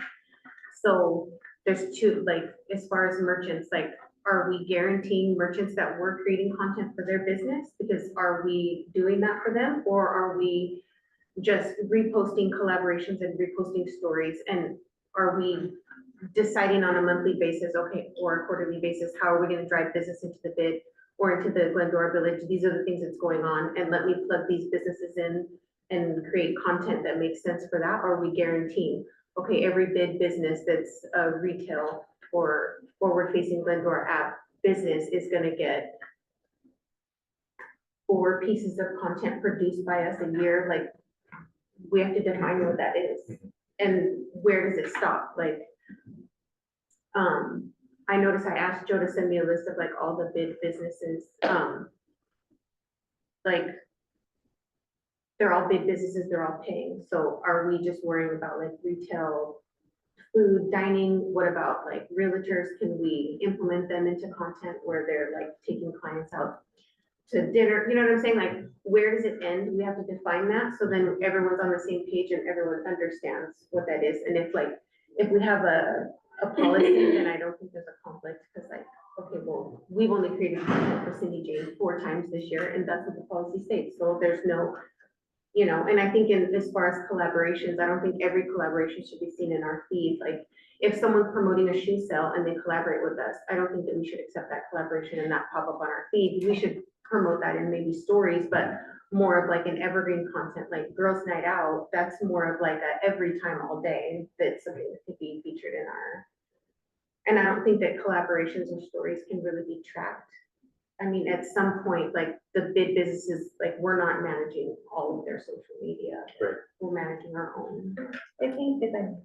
So there's two, like, as far as merchants, like, are we guaranteeing merchants that we're creating content for their business? Because are we doing that for them, or are we just reposting collaborations and reposting stories? And are we deciding on a monthly basis, okay, or a quarterly basis, how are we gonna drive business into the bid or into the Glendora Village? These are the things that's going on, and let me plug these businesses in and create content that makes sense for that. Or are we guaranteeing, okay, every bid business that's a retail or forward-facing Glendora app business is gonna get 4 pieces of content produced by us a year? Like, we have to define what that is. And where does it stop? Like, I noticed I asked Joe to send me a list of like all the bid businesses, like they're all big businesses, they're all paying, so are we just worrying about like retail, food, dining? What about like realtors? Can we implement them into content where they're like taking clients out to dinner? You know what I'm saying? Like, where does it end? We have to define that, so then everyone's on the same page and everyone understands what that is. And if we have a policy, then I don't think there's a conflict, because like, okay, well, we've only created content for Cindy Jane 4 times this year, and that's what the policy states, so there's no, you know. And I think as far as collaborations, I don't think every collaboration should be seen in our feed. Like, if someone's promoting a shoe sale and they collaborate with us, I don't think that we should accept that collaboration and not pop up on our feed. We should promote that in maybe stories, but more of like an evergreen content, like Girls Night Out. That's more of like a every time, all day, that's something that could be featured in our. And I don't think that collaborations or stories can really be tracked. I mean, at some point, like the big businesses, like we're not managing all of their social media. Right. We're managing our own. I think that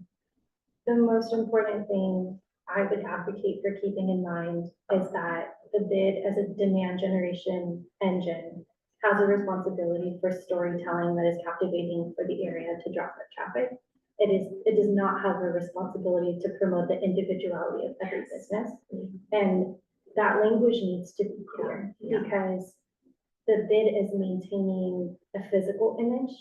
the most important thing I would advocate for keeping in mind is that the bid as a demand generation engine has a responsibility for storytelling that is captivating for the area to draw foot traffic. It does not have a responsibility to promote the individuality of every business. And that language needs to be clear, because the bid is maintaining a physical image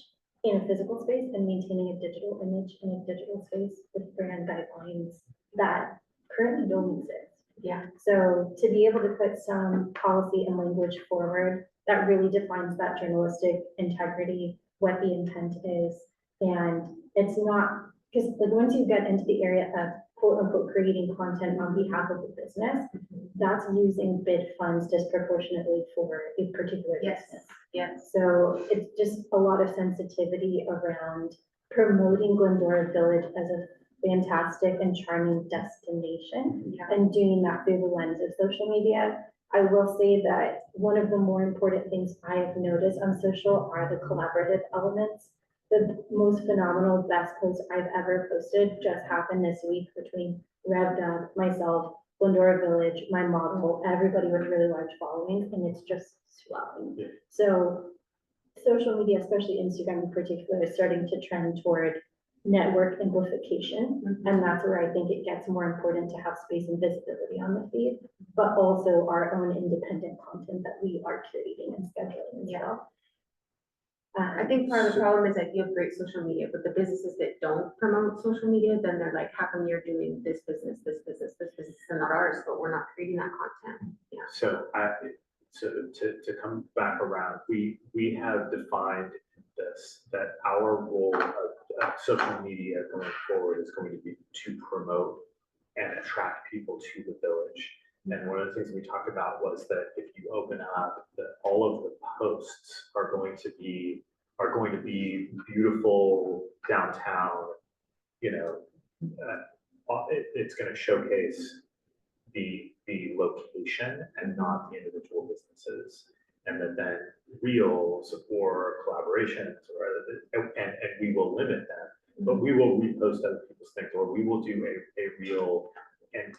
in a physical space and maintaining a digital image in a digital space with brand guidelines that currently don't exist. Yeah. So to be able to put some policy and language forward that really defines that journalistic integrity, what the intent is, and it's not, because like once you get into the area of quote unquote creating content on behalf of the business, that's using bid funds disproportionately for a particular business. Yes. So it's just a lot of sensitivity around promoting Glendora Village as a fantastic and charming destination, and doing that through the lens of social media. I will say that one of the more important things I have noticed on social are the collaborative elements. The most phenomenal best post I've ever posted just happened this week between RevDub, myself, Glendora Village, my model, everybody with really large followings, and it's just swelling. Yeah. So social media, especially Instagram in particular, is starting to trend toward network amplification. And that's where I think it gets more important to have space and visibility on the feed, but also our own independent content that we are curating and scheduling as well. I think part of the problem is that you have great social media, but the businesses that don't promote social media, then they're like, how come you're doing this business, and not ours, but we're not creating that content? Yeah. So to come back around, we have defined this, that our role of social media going forward is going to be to promote and attract people to the village. And one of the things we talked about was that if you open up, that all of the posts are going to be beautiful downtown, you know, it's going to showcase the location and not the individual businesses. And that then reels or collaborations and we will limit them, but we will repost other people's things, or we will do a reel and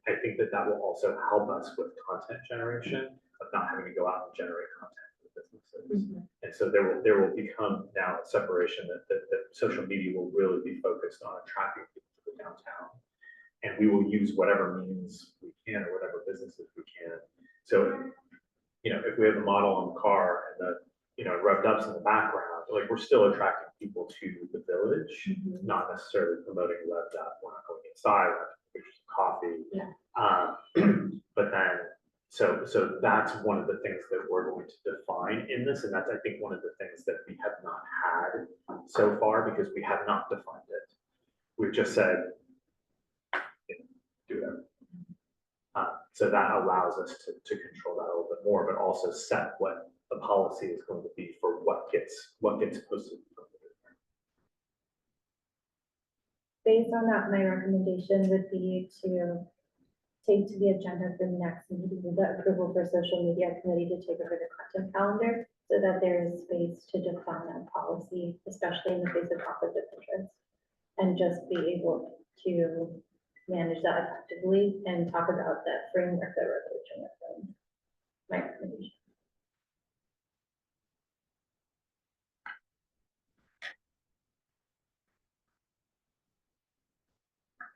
I think that will also help us with content generation of not having to go out and generate content for businesses. And so there will become now a separation that social media will really be focused on attracting people to the downtown. And we will use whatever means we can or whatever businesses we can. So, you know, if we have a model on the car and the, you know, revved up's in the background, like we're still attracting people to the village, not necessarily promoting revved up. We're not going inside, we're not taking coffee. Yeah. But then, so that's one of the things that we're going to define in this. And that's, I think, one of the things that we have not had so far, because we have not defined it. We've just said, do whatever. So that allows us to control that a little bit more, but also set what the policy is going to be for what gets posted. Based on that, my recommendation would be to take to the agenda for the next meeting, the approval for social media committee to take over the content calendar, so that there is space to define that policy, especially in the face of conflict of interest, and just be able to manage that effectively and talk about that framework that we're approaching with them. My recommendation.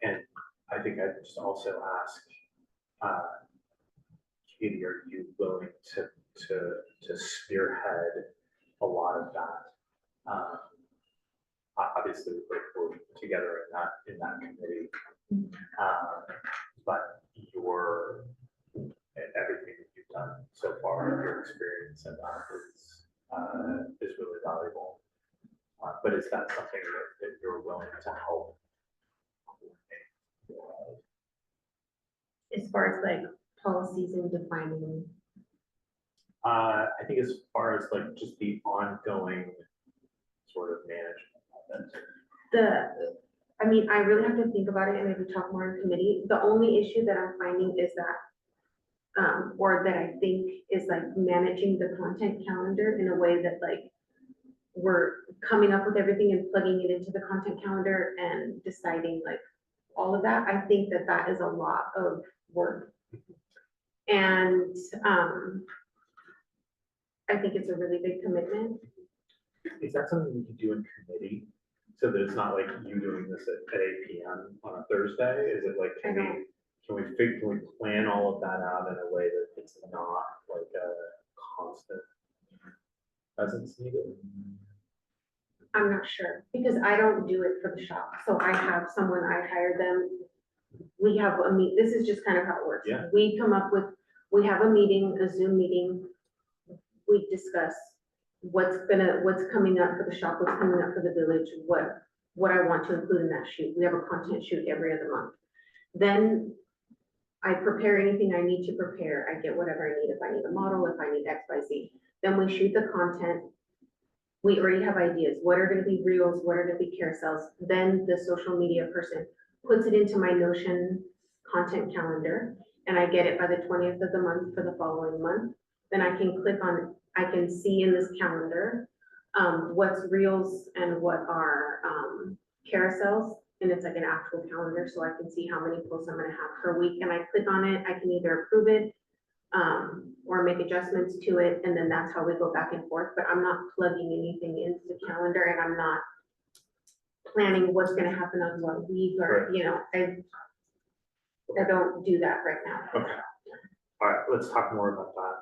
And I think I'd just also ask, Katie, are you willing to spearhead a lot of that? Obviously, we're together in that committee. But everything that you've done so far, your experience and that is really valuable. But is that something that you're willing to help? As far as like policies and defining, I think as far as like just the ongoing sort of management of it. I mean, I really have to think about it and maybe talk more in committee. The only issue that I'm finding is that, or that I think is like managing the content calendar in a way that like we're coming up with everything and plugging it into the content calendar and deciding like all of that. I think that that is a lot of work. And, I think it's a really big commitment. Is that something we could do in committee? So that it's not like you doing this at 8 PM on a Thursday? Is it like, can we plan all of that out in a way that it's not like a constant presence needed? I'm not sure, because I don't do it for the shop. So I have someone, I hire them. We have this is just kind of how it works. Yeah. We have a meeting, a Zoom meeting. We discuss what's coming up for the shop, what's coming up for the village, what I want to include in that shoot. We have a content shoot every other month. Then I prepare anything I need to prepare. I get whatever I need, if I need a model, if I need X, Y, Z. Then we shoot the content. We already have ideas. What are gonna be reels? What are gonna be carousels? Then the social media person puts it into my Notion content calendar, and I get it by the 20th of the month for the following month. Then I can click on, I can see in this calendar, what's reels and what are, carousels. And it's like an actual calendar, so I can see how many posts I'm gonna have per week, and I click on it, I can either approve it, or make adjustments to it, and then that's how we go back and forth, but I'm not plugging anything into the calendar, and I'm not planning what's gonna happen on what week, or, you know, I don't do that right now. Okay. All right, let's talk more about that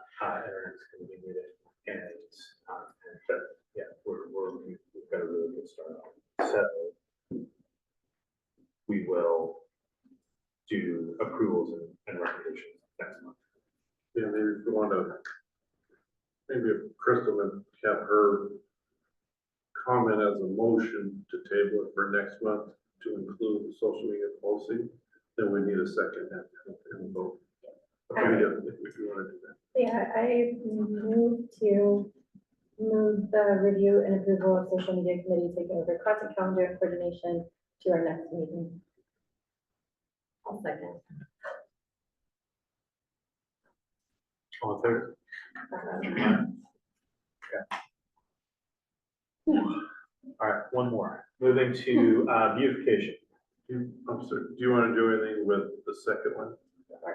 in our next committee meeting. And but yeah, we've got a really good start on it. So we will do approvals and recommendations next month. Yeah, maybe if you want to, maybe if Crystal would have her comment as a motion to table it for next month to include the social media policy, then we need a second and vote. Okay, if you want to do that. Yeah, I move the review and approval of social media committee taking over content calendar and coordination to our next meeting. I'll second. All in favor? All right, one more. Moving to beautification. I'm sorry, do you want to do anything with the second one?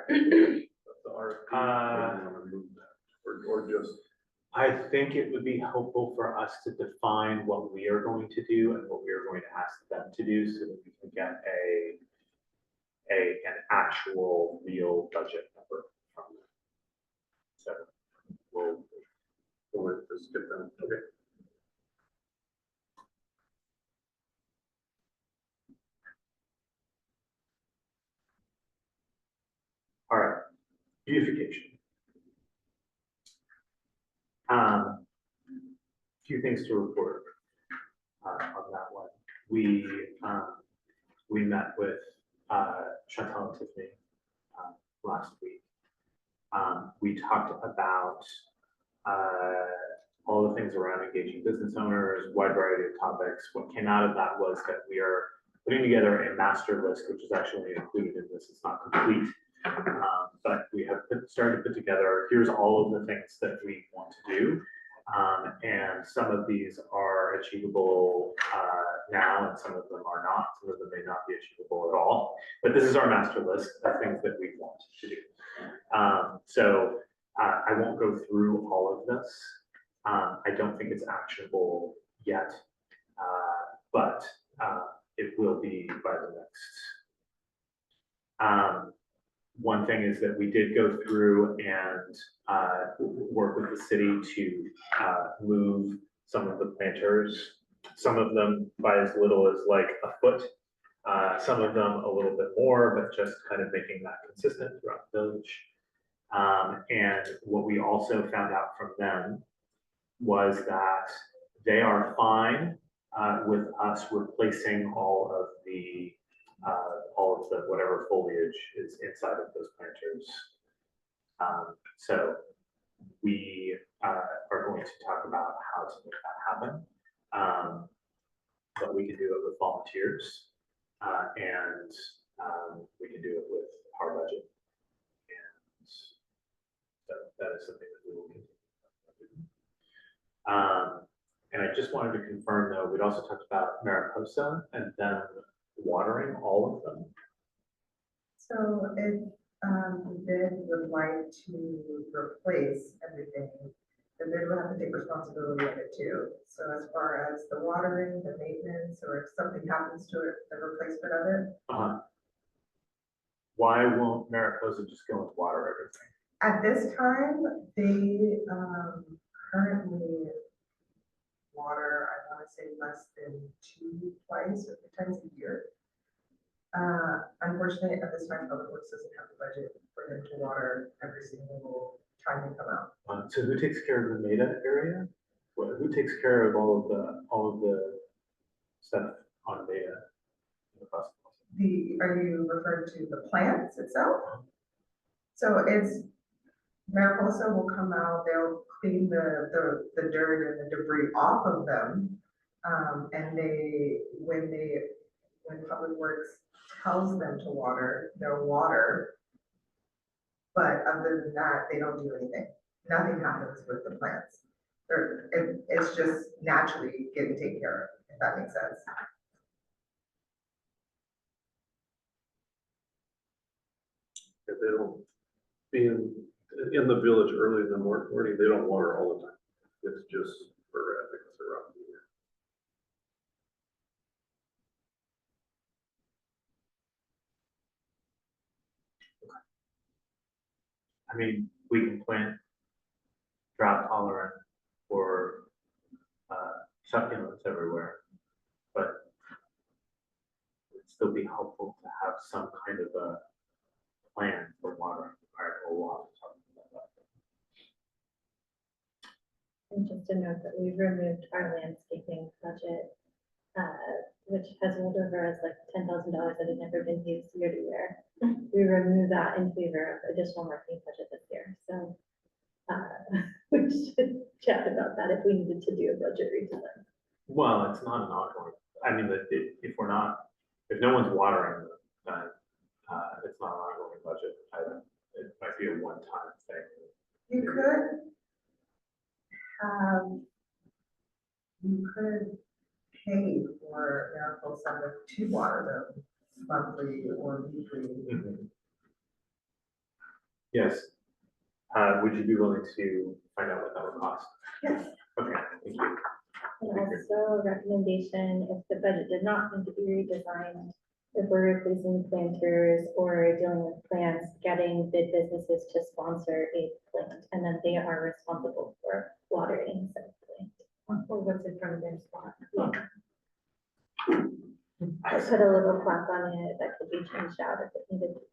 The RFP, or do you want to move that? Or just? I think it would be helpful for us to define what we are going to do and what we are going to ask them to do so that we can get an actual real budget number from them. So we'll just get that. Okay. All right, beautification. Few things to report on that one. We met with Chantal and Tiffany last week. We talked about all the things around engaging business owners, wide variety of topics. What came out of that was that we are putting together a master list, which is actually included in this. It's not complete, but we have started to put together, here's all of the things that we want to do. And some of these are achievable now, and some of them are not. Some of them may not be achievable at all. But this is our master list of things that we want to do. So I won't go through all of this. I don't think it's actionable yet, but it will be by the next One thing is that we did go through and work with the city to move some of the planters, some of them by as little as like a foot, some of them a little bit more, but just kind of making that consistent throughout the village. And what we also found out from them was that they are fine with us replacing all of the whatever foliage is inside of those planters. So we are going to talk about how to make that happen. But we can do it with volunteers, and we can do it with our budget. And so that is something that we will continue. And I just wanted to confirm though, we'd also talked about Mariposa and then watering all of them. So if the bid would like to replace everything, the bid will have to take responsibility of it too. So as far as the watering, the maintenance, or if something happens to it, the replacement of it. Why won't Mariposa just go and water everything? At this time, they currently water, I want to say less than twice or 3 times a year. Unfortunately, at this time, Public Works doesn't have the budget for them to water every single time they come out. So who takes care of the Meta area? Who takes care of all of the stuff on Meta? Are you referring to the plants itself? So it's, Mariposa will come out, they'll clean the dirt and the debris off of them. And when Public Works tells them to water, they'll water. But other than that, they don't do anything. Nothing happens with the plants. It's just naturally getting taken care of, if that makes sense. If they don't, being in the village early in the morning, they don't water all the time. It's just sporadic throughout the year. I mean, we can plant drought tolerant or succulents everywhere, but it'd still be helpful to have some kind of a plan for watering. All right, we'll talk about that. And just to note that we've removed our landscaping budget, which has rolled over as like $10,000 that had never been used year to year. We removed that in favor of additional marketing budget this year, so we should chat about that if we needed to do a budget redesign. Well, it's not an ongoing, I mean, if no one's watering, then it's not an ongoing budget item. It might be a one-time thing. You could pay for Mariposa to water them monthly or weekly. Mm-hmm. Yes. Would you be willing to find out what that would cost? Yes. Okay, thank you. And also a recommendation, if the budget did not need to be redesigned, if we're replacing planters or dealing with plants, getting bid businesses to sponsor a plant, and then they are responsible for watering said plant. Or what's in front of their spot. I put a little plaque on it that could be changed out if it needed to be.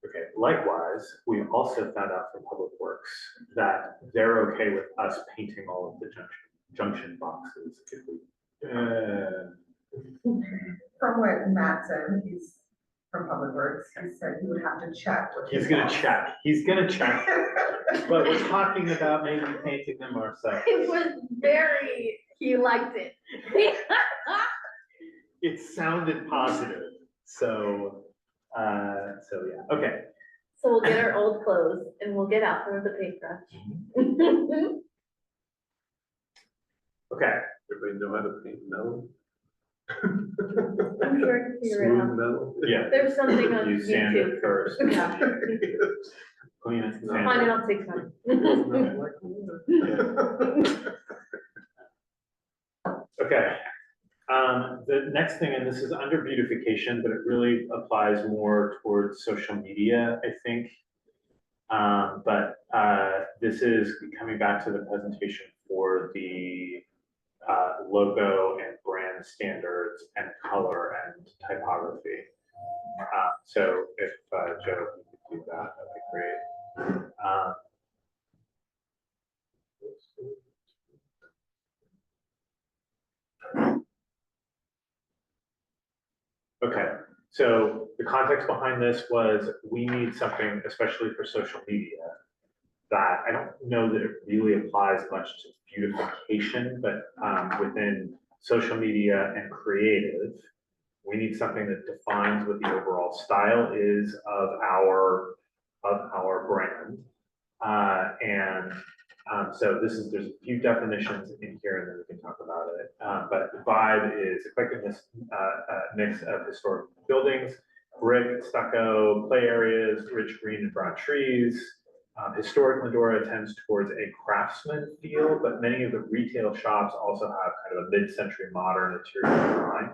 Okay, likewise, we also found out from Public Works that they're okay with us painting all of the junction boxes if we. From what Matt said, he's from Public Works, he said he would have to check. He's gonna check, but we're talking about maybe painting them ourselves. It was very, he liked it. It sounded positive, so yeah, okay. So we'll get our old clothes and we'll get out there with the paintbrush. Okay, Everybody know how to paint metal? I'm sure I can figure it Smooth out. metal? yeah, There's something on you sand it YouTube. first. Yeah. clean it, sand Fine, it. it'll take time. Okay, the next thing, and this is under beautification, but it really applies more towards social media, I think. This is coming back to the presentation for the logo and brand standards and color and typography. So if Joe, you could do that, that'd be great. Okay, so the context behind this was we need something, especially for social media, that I don't know that it really applies much to beautification, but within social media and creative, we need something that defines what the overall style is of our brand. So there's a few definitions in here, and then we can talk about it. But the vibe is eclectic mix of historic buildings, brick, stucco, play areas, rich green and brown trees. Historic Glendora tends towards a craftsman feel, but many of the retail shops also have kind of a mid-century modern interior design.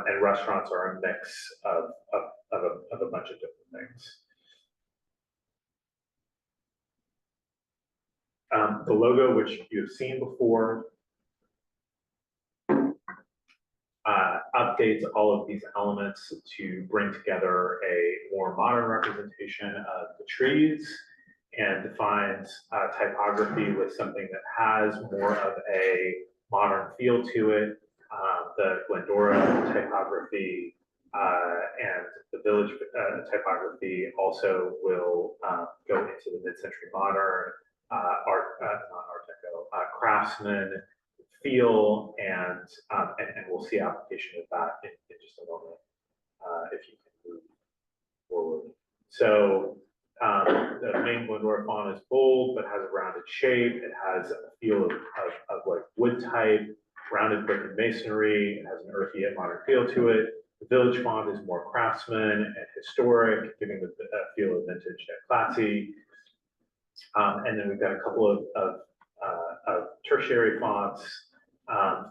And restaurants are a mix of a bunch of different things. The logo, which you've seen before, updates all of these elements to bring together a more modern representation of the trees and defines typography with something that has more of a modern feel to it. The Glendora typography and the village typography also will go into the mid-century modern craftsman feel, and we'll see application of that in just a moment if you can move forward. So the main Glendora font is bold but has a rounded shape. It has a feel of like wood type, rounded brick and masonry. It has an earthy yet modern feel to it. The village font is more craftsman and historic, giving the feel of vintage and classy. And then we've got a couple of tertiary fonts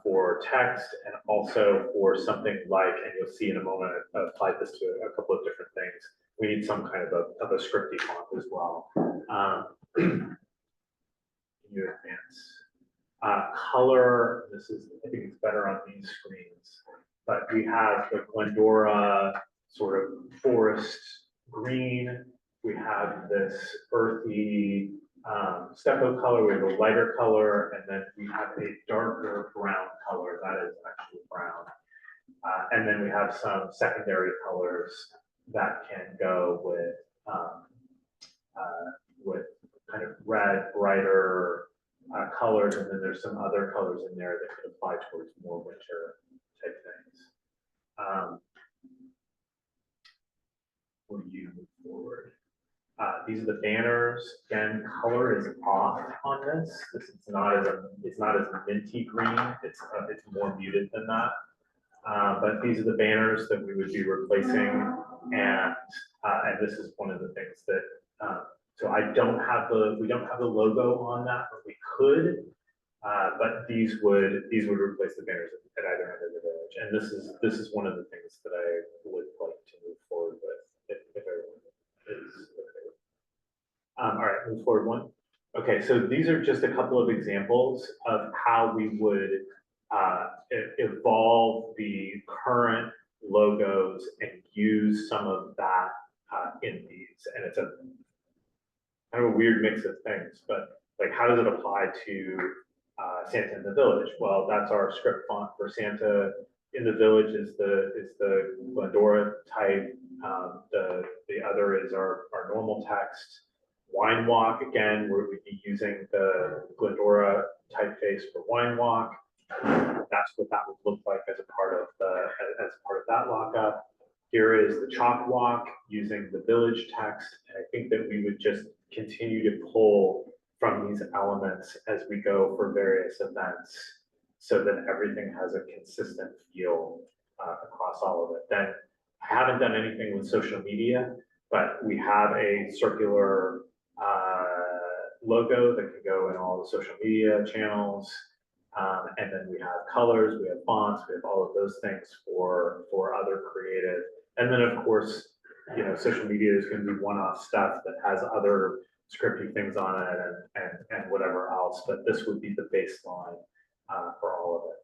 for text and also for something like, and you'll see in a moment, I've applied this to a couple of different things. We need some kind of a scripty font as well. Can you advance? Color, this is, I think it's better on these screens, but we have the Glendora sort of forest green. We have this earthy stucco color, we have a lighter color, and then we have a darker brown color, that is actually brown. And then we have some secondary colors that can go with kind of red, brighter colors, and then there's some other colors in there that could apply towards more winter type things. Will you move forward? These are the banners. Again, color is off on this. It's not as minty green. It's more muted than that. But these are the banners that we would be replacing, and this is one of the things that. So we don't have the logo on that, but we could. But these would replace the banners at either end of the village, and this is one of the things that I would like to move forward with if everyone is okay. All right, move forward one. Okay, so these are just a couple of examples of how we would evolve the current logos and use some of that in these. And it's a kind of a weird mix of things, but like, how does it apply to Santa in the Village? Well, that's our script font for Santa in the Village is the Glendora type. The other is our normal text. Wine Walk, again, we'd be using the Glendora typeface for Wine Walk. That's what that would look like as a part of that lockup. Here is the Chalk Walk using the village text. And I think that we would just continue to pull from these elements as we go for various events so that everything has a consistent feel across all of it. Then I haven't done anything with social media, But we have a circular logo that can go in all the social media channels. And then we have colors, we have fonts, we have all of those things for other creative. And then of course, you know, social media is gonna be one-off stuff that has other scripty things on it and whatever else, but this would be the baseline for all of it.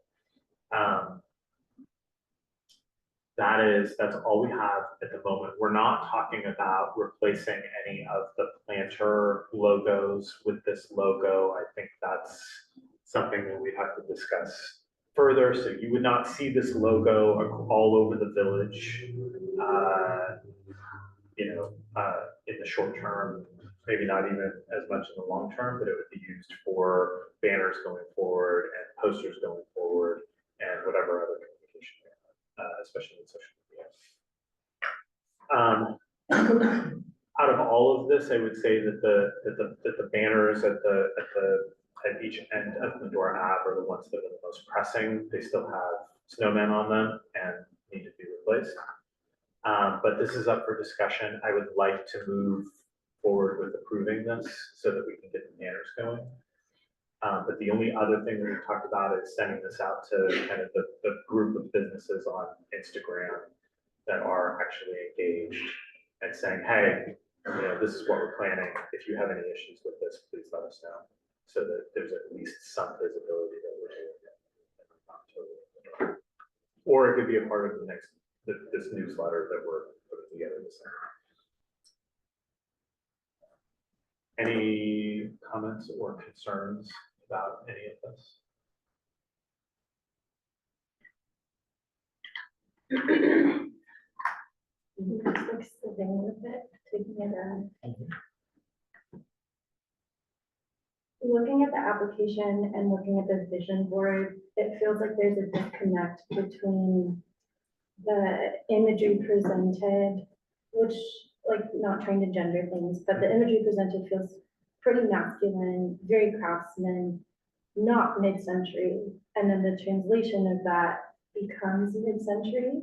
That's all we have at the moment. We're not talking about replacing any of the planter logos with this logo. I think that's something that we'd have to discuss further. So you would not see this logo all over the village, in the short term, maybe not even as much in the long term, but it would be used for banners going forward and posters going forward and whatever other communication, especially in social media. Out of all of this, I would say that the banners at each end of Glendora Ave are the ones that are the most pressing. They still have snowmen on them and need to be replaced. But this is up for discussion. I would like to move forward with approving this so that we can get the banners going. But the only other thing that we talked about is sending this out to kind of the group of businesses on Instagram that are actually engaged and saying, hey, you know, this is what we're planning. If you have any issues with this, please let us know. So that there's at least some visibility that we're doing it. Or it could be a part of this newsletter that we're putting together this summer. Any comments or concerns about any of this? Just like sitting with it, taking it in. Looking at the application and looking at the vision board, it feels like there's a disconnect between the imagery presented, which, like, not trying to gender things, but the imagery presented feels pretty masculine, very craftsman, not mid-century. And then the translation of that becomes mid-century.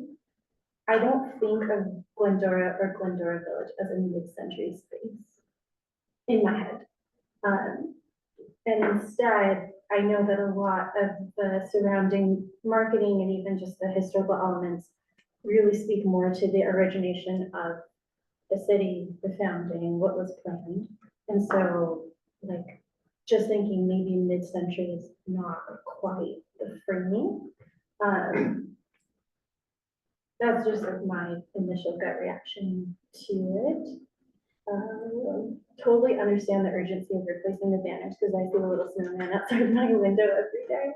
I don't think of Glendora or Glendora Village as a mid-century space in my head. And instead, I know that a lot of the surrounding marketing and even just the historical elements really speak more to the origination of the city, the founding, what was planned. And so, like, just thinking maybe mid-century is not quite the framing. That's just like my initial gut reaction to it. Totally understand the urgency of replacing the banners because I see a little snowman outside my window every day.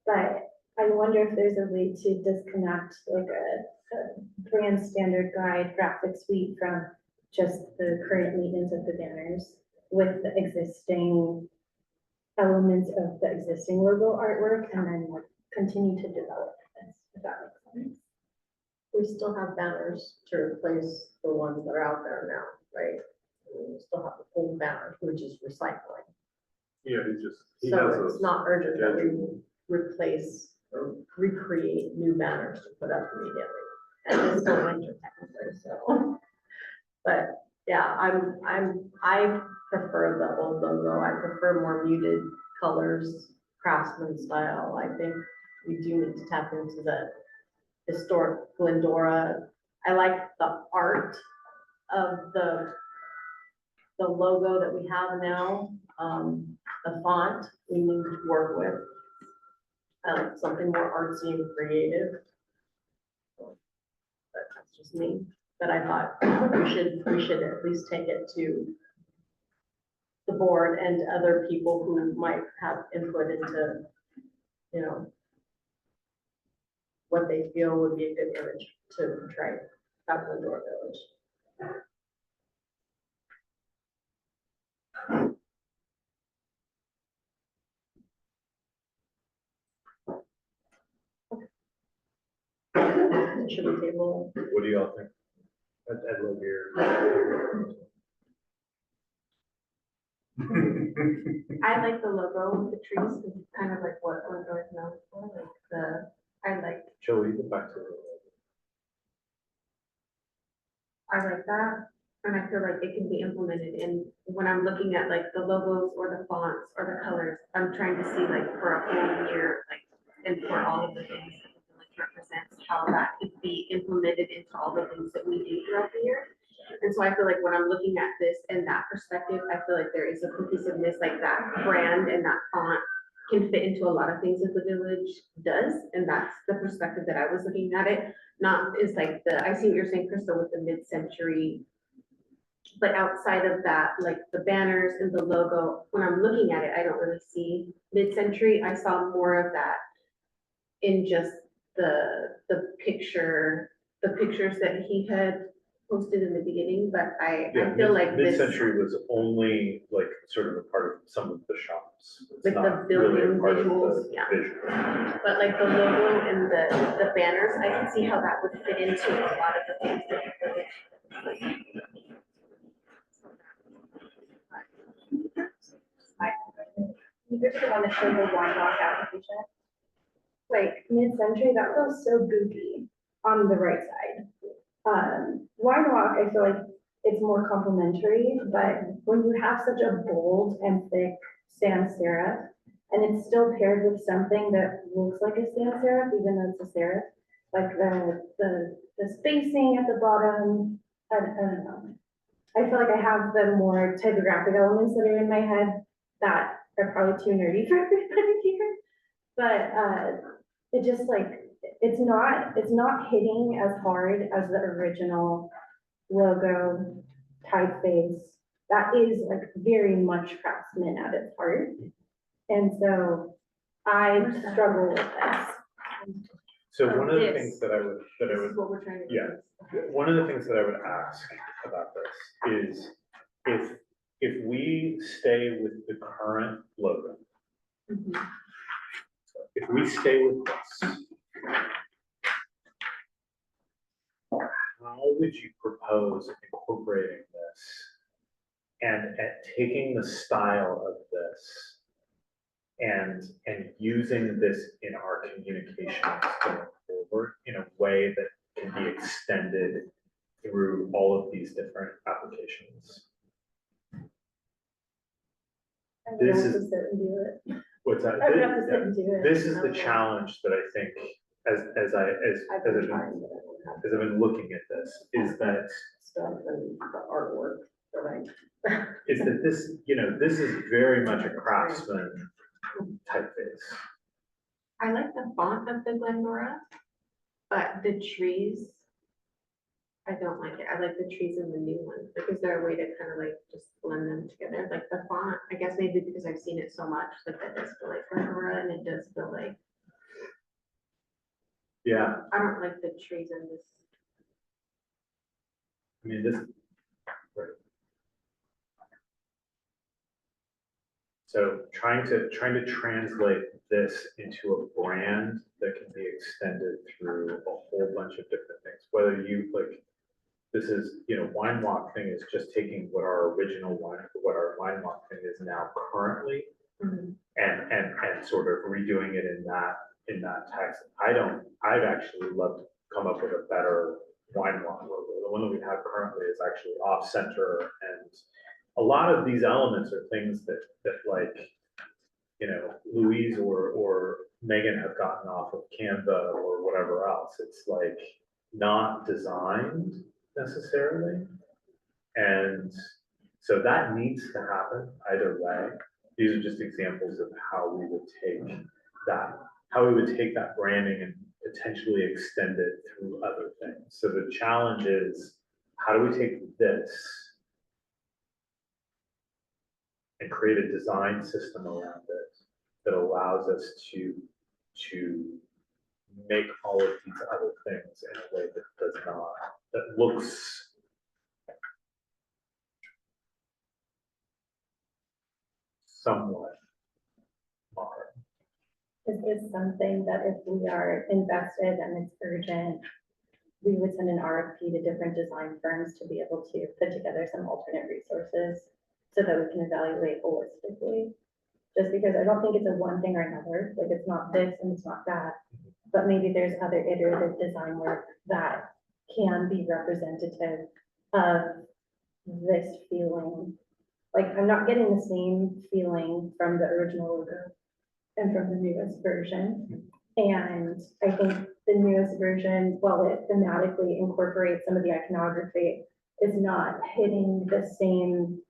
But I wonder if there's a way to disconnect like a brand standard guide graphic suite from just the current maintenance of the banners with the existing elements of the existing logo artwork and then like continue to develop this, if that makes sense. We still have banners to replace the ones that are out there now, right? We still have the old banners, which is recycling. Yeah, he So has it's those. not urgent that we replace or recreate new banners to put up immediately. And it's still winter technically, so. But yeah, I prefer the old logo. I prefer more muted colors, craftsman style. I think we do need to tap into the historic Glendora. I like the art of the logo that we have now, the font we need to work with. Something more artsy and creative. But that's just me. But I thought we should at least take it to the board and other people who might have input into, you know, what they feel would be a good image to portray that Glendora Village. Should we table? What do y'all think? I'd love your. I like the logo with the trees, it's kind of like what Glendora is known for, like I like Shall we get back to it? that. And I feel like it can be implemented in, when I'm looking at like the logos or the fonts or the colors, I'm trying to see like for a whole year, like, and for all of the things that the village represents, how that could be implemented into all the things that we do throughout the year. And so I feel like when I'm looking at this in that perspective, I feel like there is a cohesiveness, like that brand and that font can fit into a lot of things that the village does, and that's the perspective that I was looking at it. Not is like I see what you're saying, Crystal, with the mid-century. But outside of that, like the banners and the logo, when I'm looking at it, I don't really see mid-century. I saw more of that in just the pictures that he had posted in the beginning, but I feel like this, Mid-century was only like sort of a part of some of the shops. It's like the not really a building part of the visuals, yeah. visual. But like the logo and the banners, I can see how that would fit into a lot of the things that the village. You just want to show the wine walk application. Like mid-century, that feels so goofy on the right side. Wine walk, I feel like it's more complimentary, but when you have such a bold and thick sans serif, and it's still paired with something that looks like a sans serif, even though it's a serif, like the spacing at the bottom, I don't know. I feel like I have the more typographic elements that are in my head that are probably too nerdy for everybody here. But it just like, it's not hitting as hard as the original logo typeface. That is like very much Craftsman at its heart. And so I struggle with this. So one of the This. things that I would, This is what we're trying to do. yeah. One of the things that I would ask about this is if we stay with the current logo, Mhm. if we stay with this, how would you propose incorporating this and taking the style of this and using this in our communications going forward in a way that can be extended through all of these different applications? I would This have is- to sit and do it. What's that? I would have to sit and do it. This is the challenge that I think, as I've been looking at this, is that Stuff and the artwork, right? is that this, this is very much a Craftsman typeface. I like the font of the Glendora, but the trees, I don't like it. I like the trees in the new one. Like, is there a way to kind of like just blend them together? Like the font, I guess maybe because I've seen it so much, like that does feel like Glendora, and it does feel like, Yeah, I don't like the trees in this. I mean, this. Right. So trying to translate this into a brand that can be extended through a whole bunch of different things, whether you like, this is, Wine Walk thing is just taking what our Wine Walk thing is now currently Mhm. and sort of redoing it in that text. I'd actually love to come up with a better Wine Walk logo. The one that we have currently is actually off center, and a lot of these elements are things that like, Louise or Megan have gotten off of Canva or whatever else. It's like not designed necessarily. And so that needs to happen either way. These are just examples of how we would take that branding and potentially extend it through other things. So the challenge is, how do we take this and create a design system around it that allows us to make all of these other things in a way that looks somewhat modern. Is this something that if we are invested and it's urgent, we would send an RFP to different design firms to be able to put together some alternate resources so that we can evaluate holistically? Just because I don't think it's a one thing or another, like it's not this and it's not that, but maybe there's other iterative design work that can be representative of this feeling. Like, I'm not getting the same feeling from the original logo and from the newest version. And I think the newest version, while it thematically incorporates some of the iconography, is not hitting the same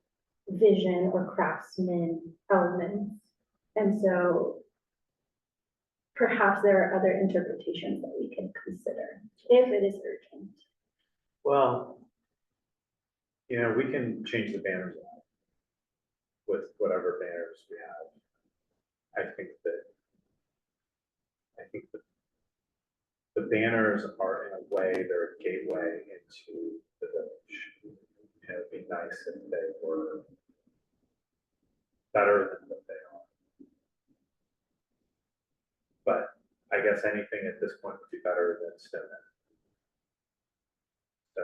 vision or craftsman elements. And so perhaps there are other interpretations that we can consider if it is urgent. Well, you know, we can change the banners out with whatever banners we have. I think that the banners are, in a way, they're a gateway into the village. You know, it'd be nice if they were better than what they are. But I guess anything at this point would be better than stone. So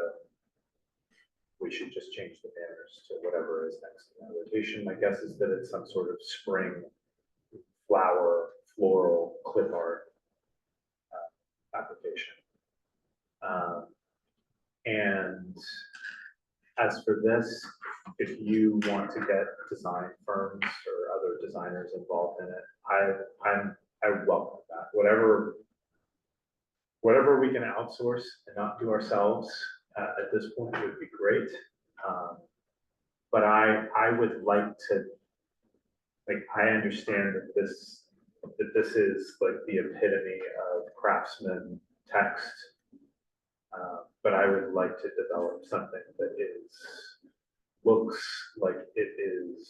we should just change the banners to whatever is next in that rotation. My guess is that it's some sort of spring flower, floral, clip art application. And as for this, if you want to get design firms or other designers involved in it, I welcome that. Whatever we can outsource and not do ourselves at this point would be great. But I would like to, like, I understand that this is like the epitome of craftsman text. But I would like to develop something that looks like it is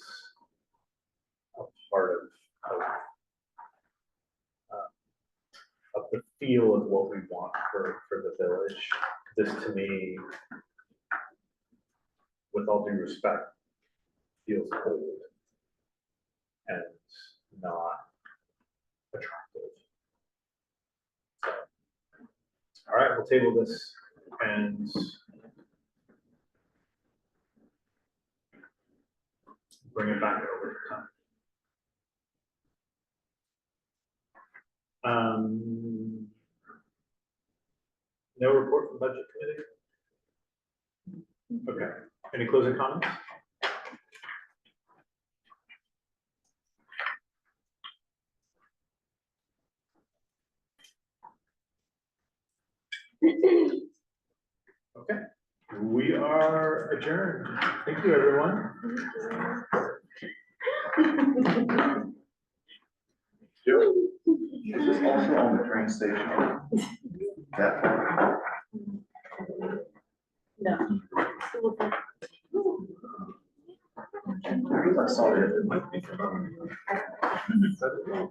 a part of the feel of what we want for the village. This, to me, with all due respect, feels cold and not attractive. So, all right, we'll table this and bring it back over time. No report from budget committee? Okay, any closing comments? Okay, we are adjourned. Thank you, everyone. Is this also on the train station? That far? No. I saw it. It might be from something.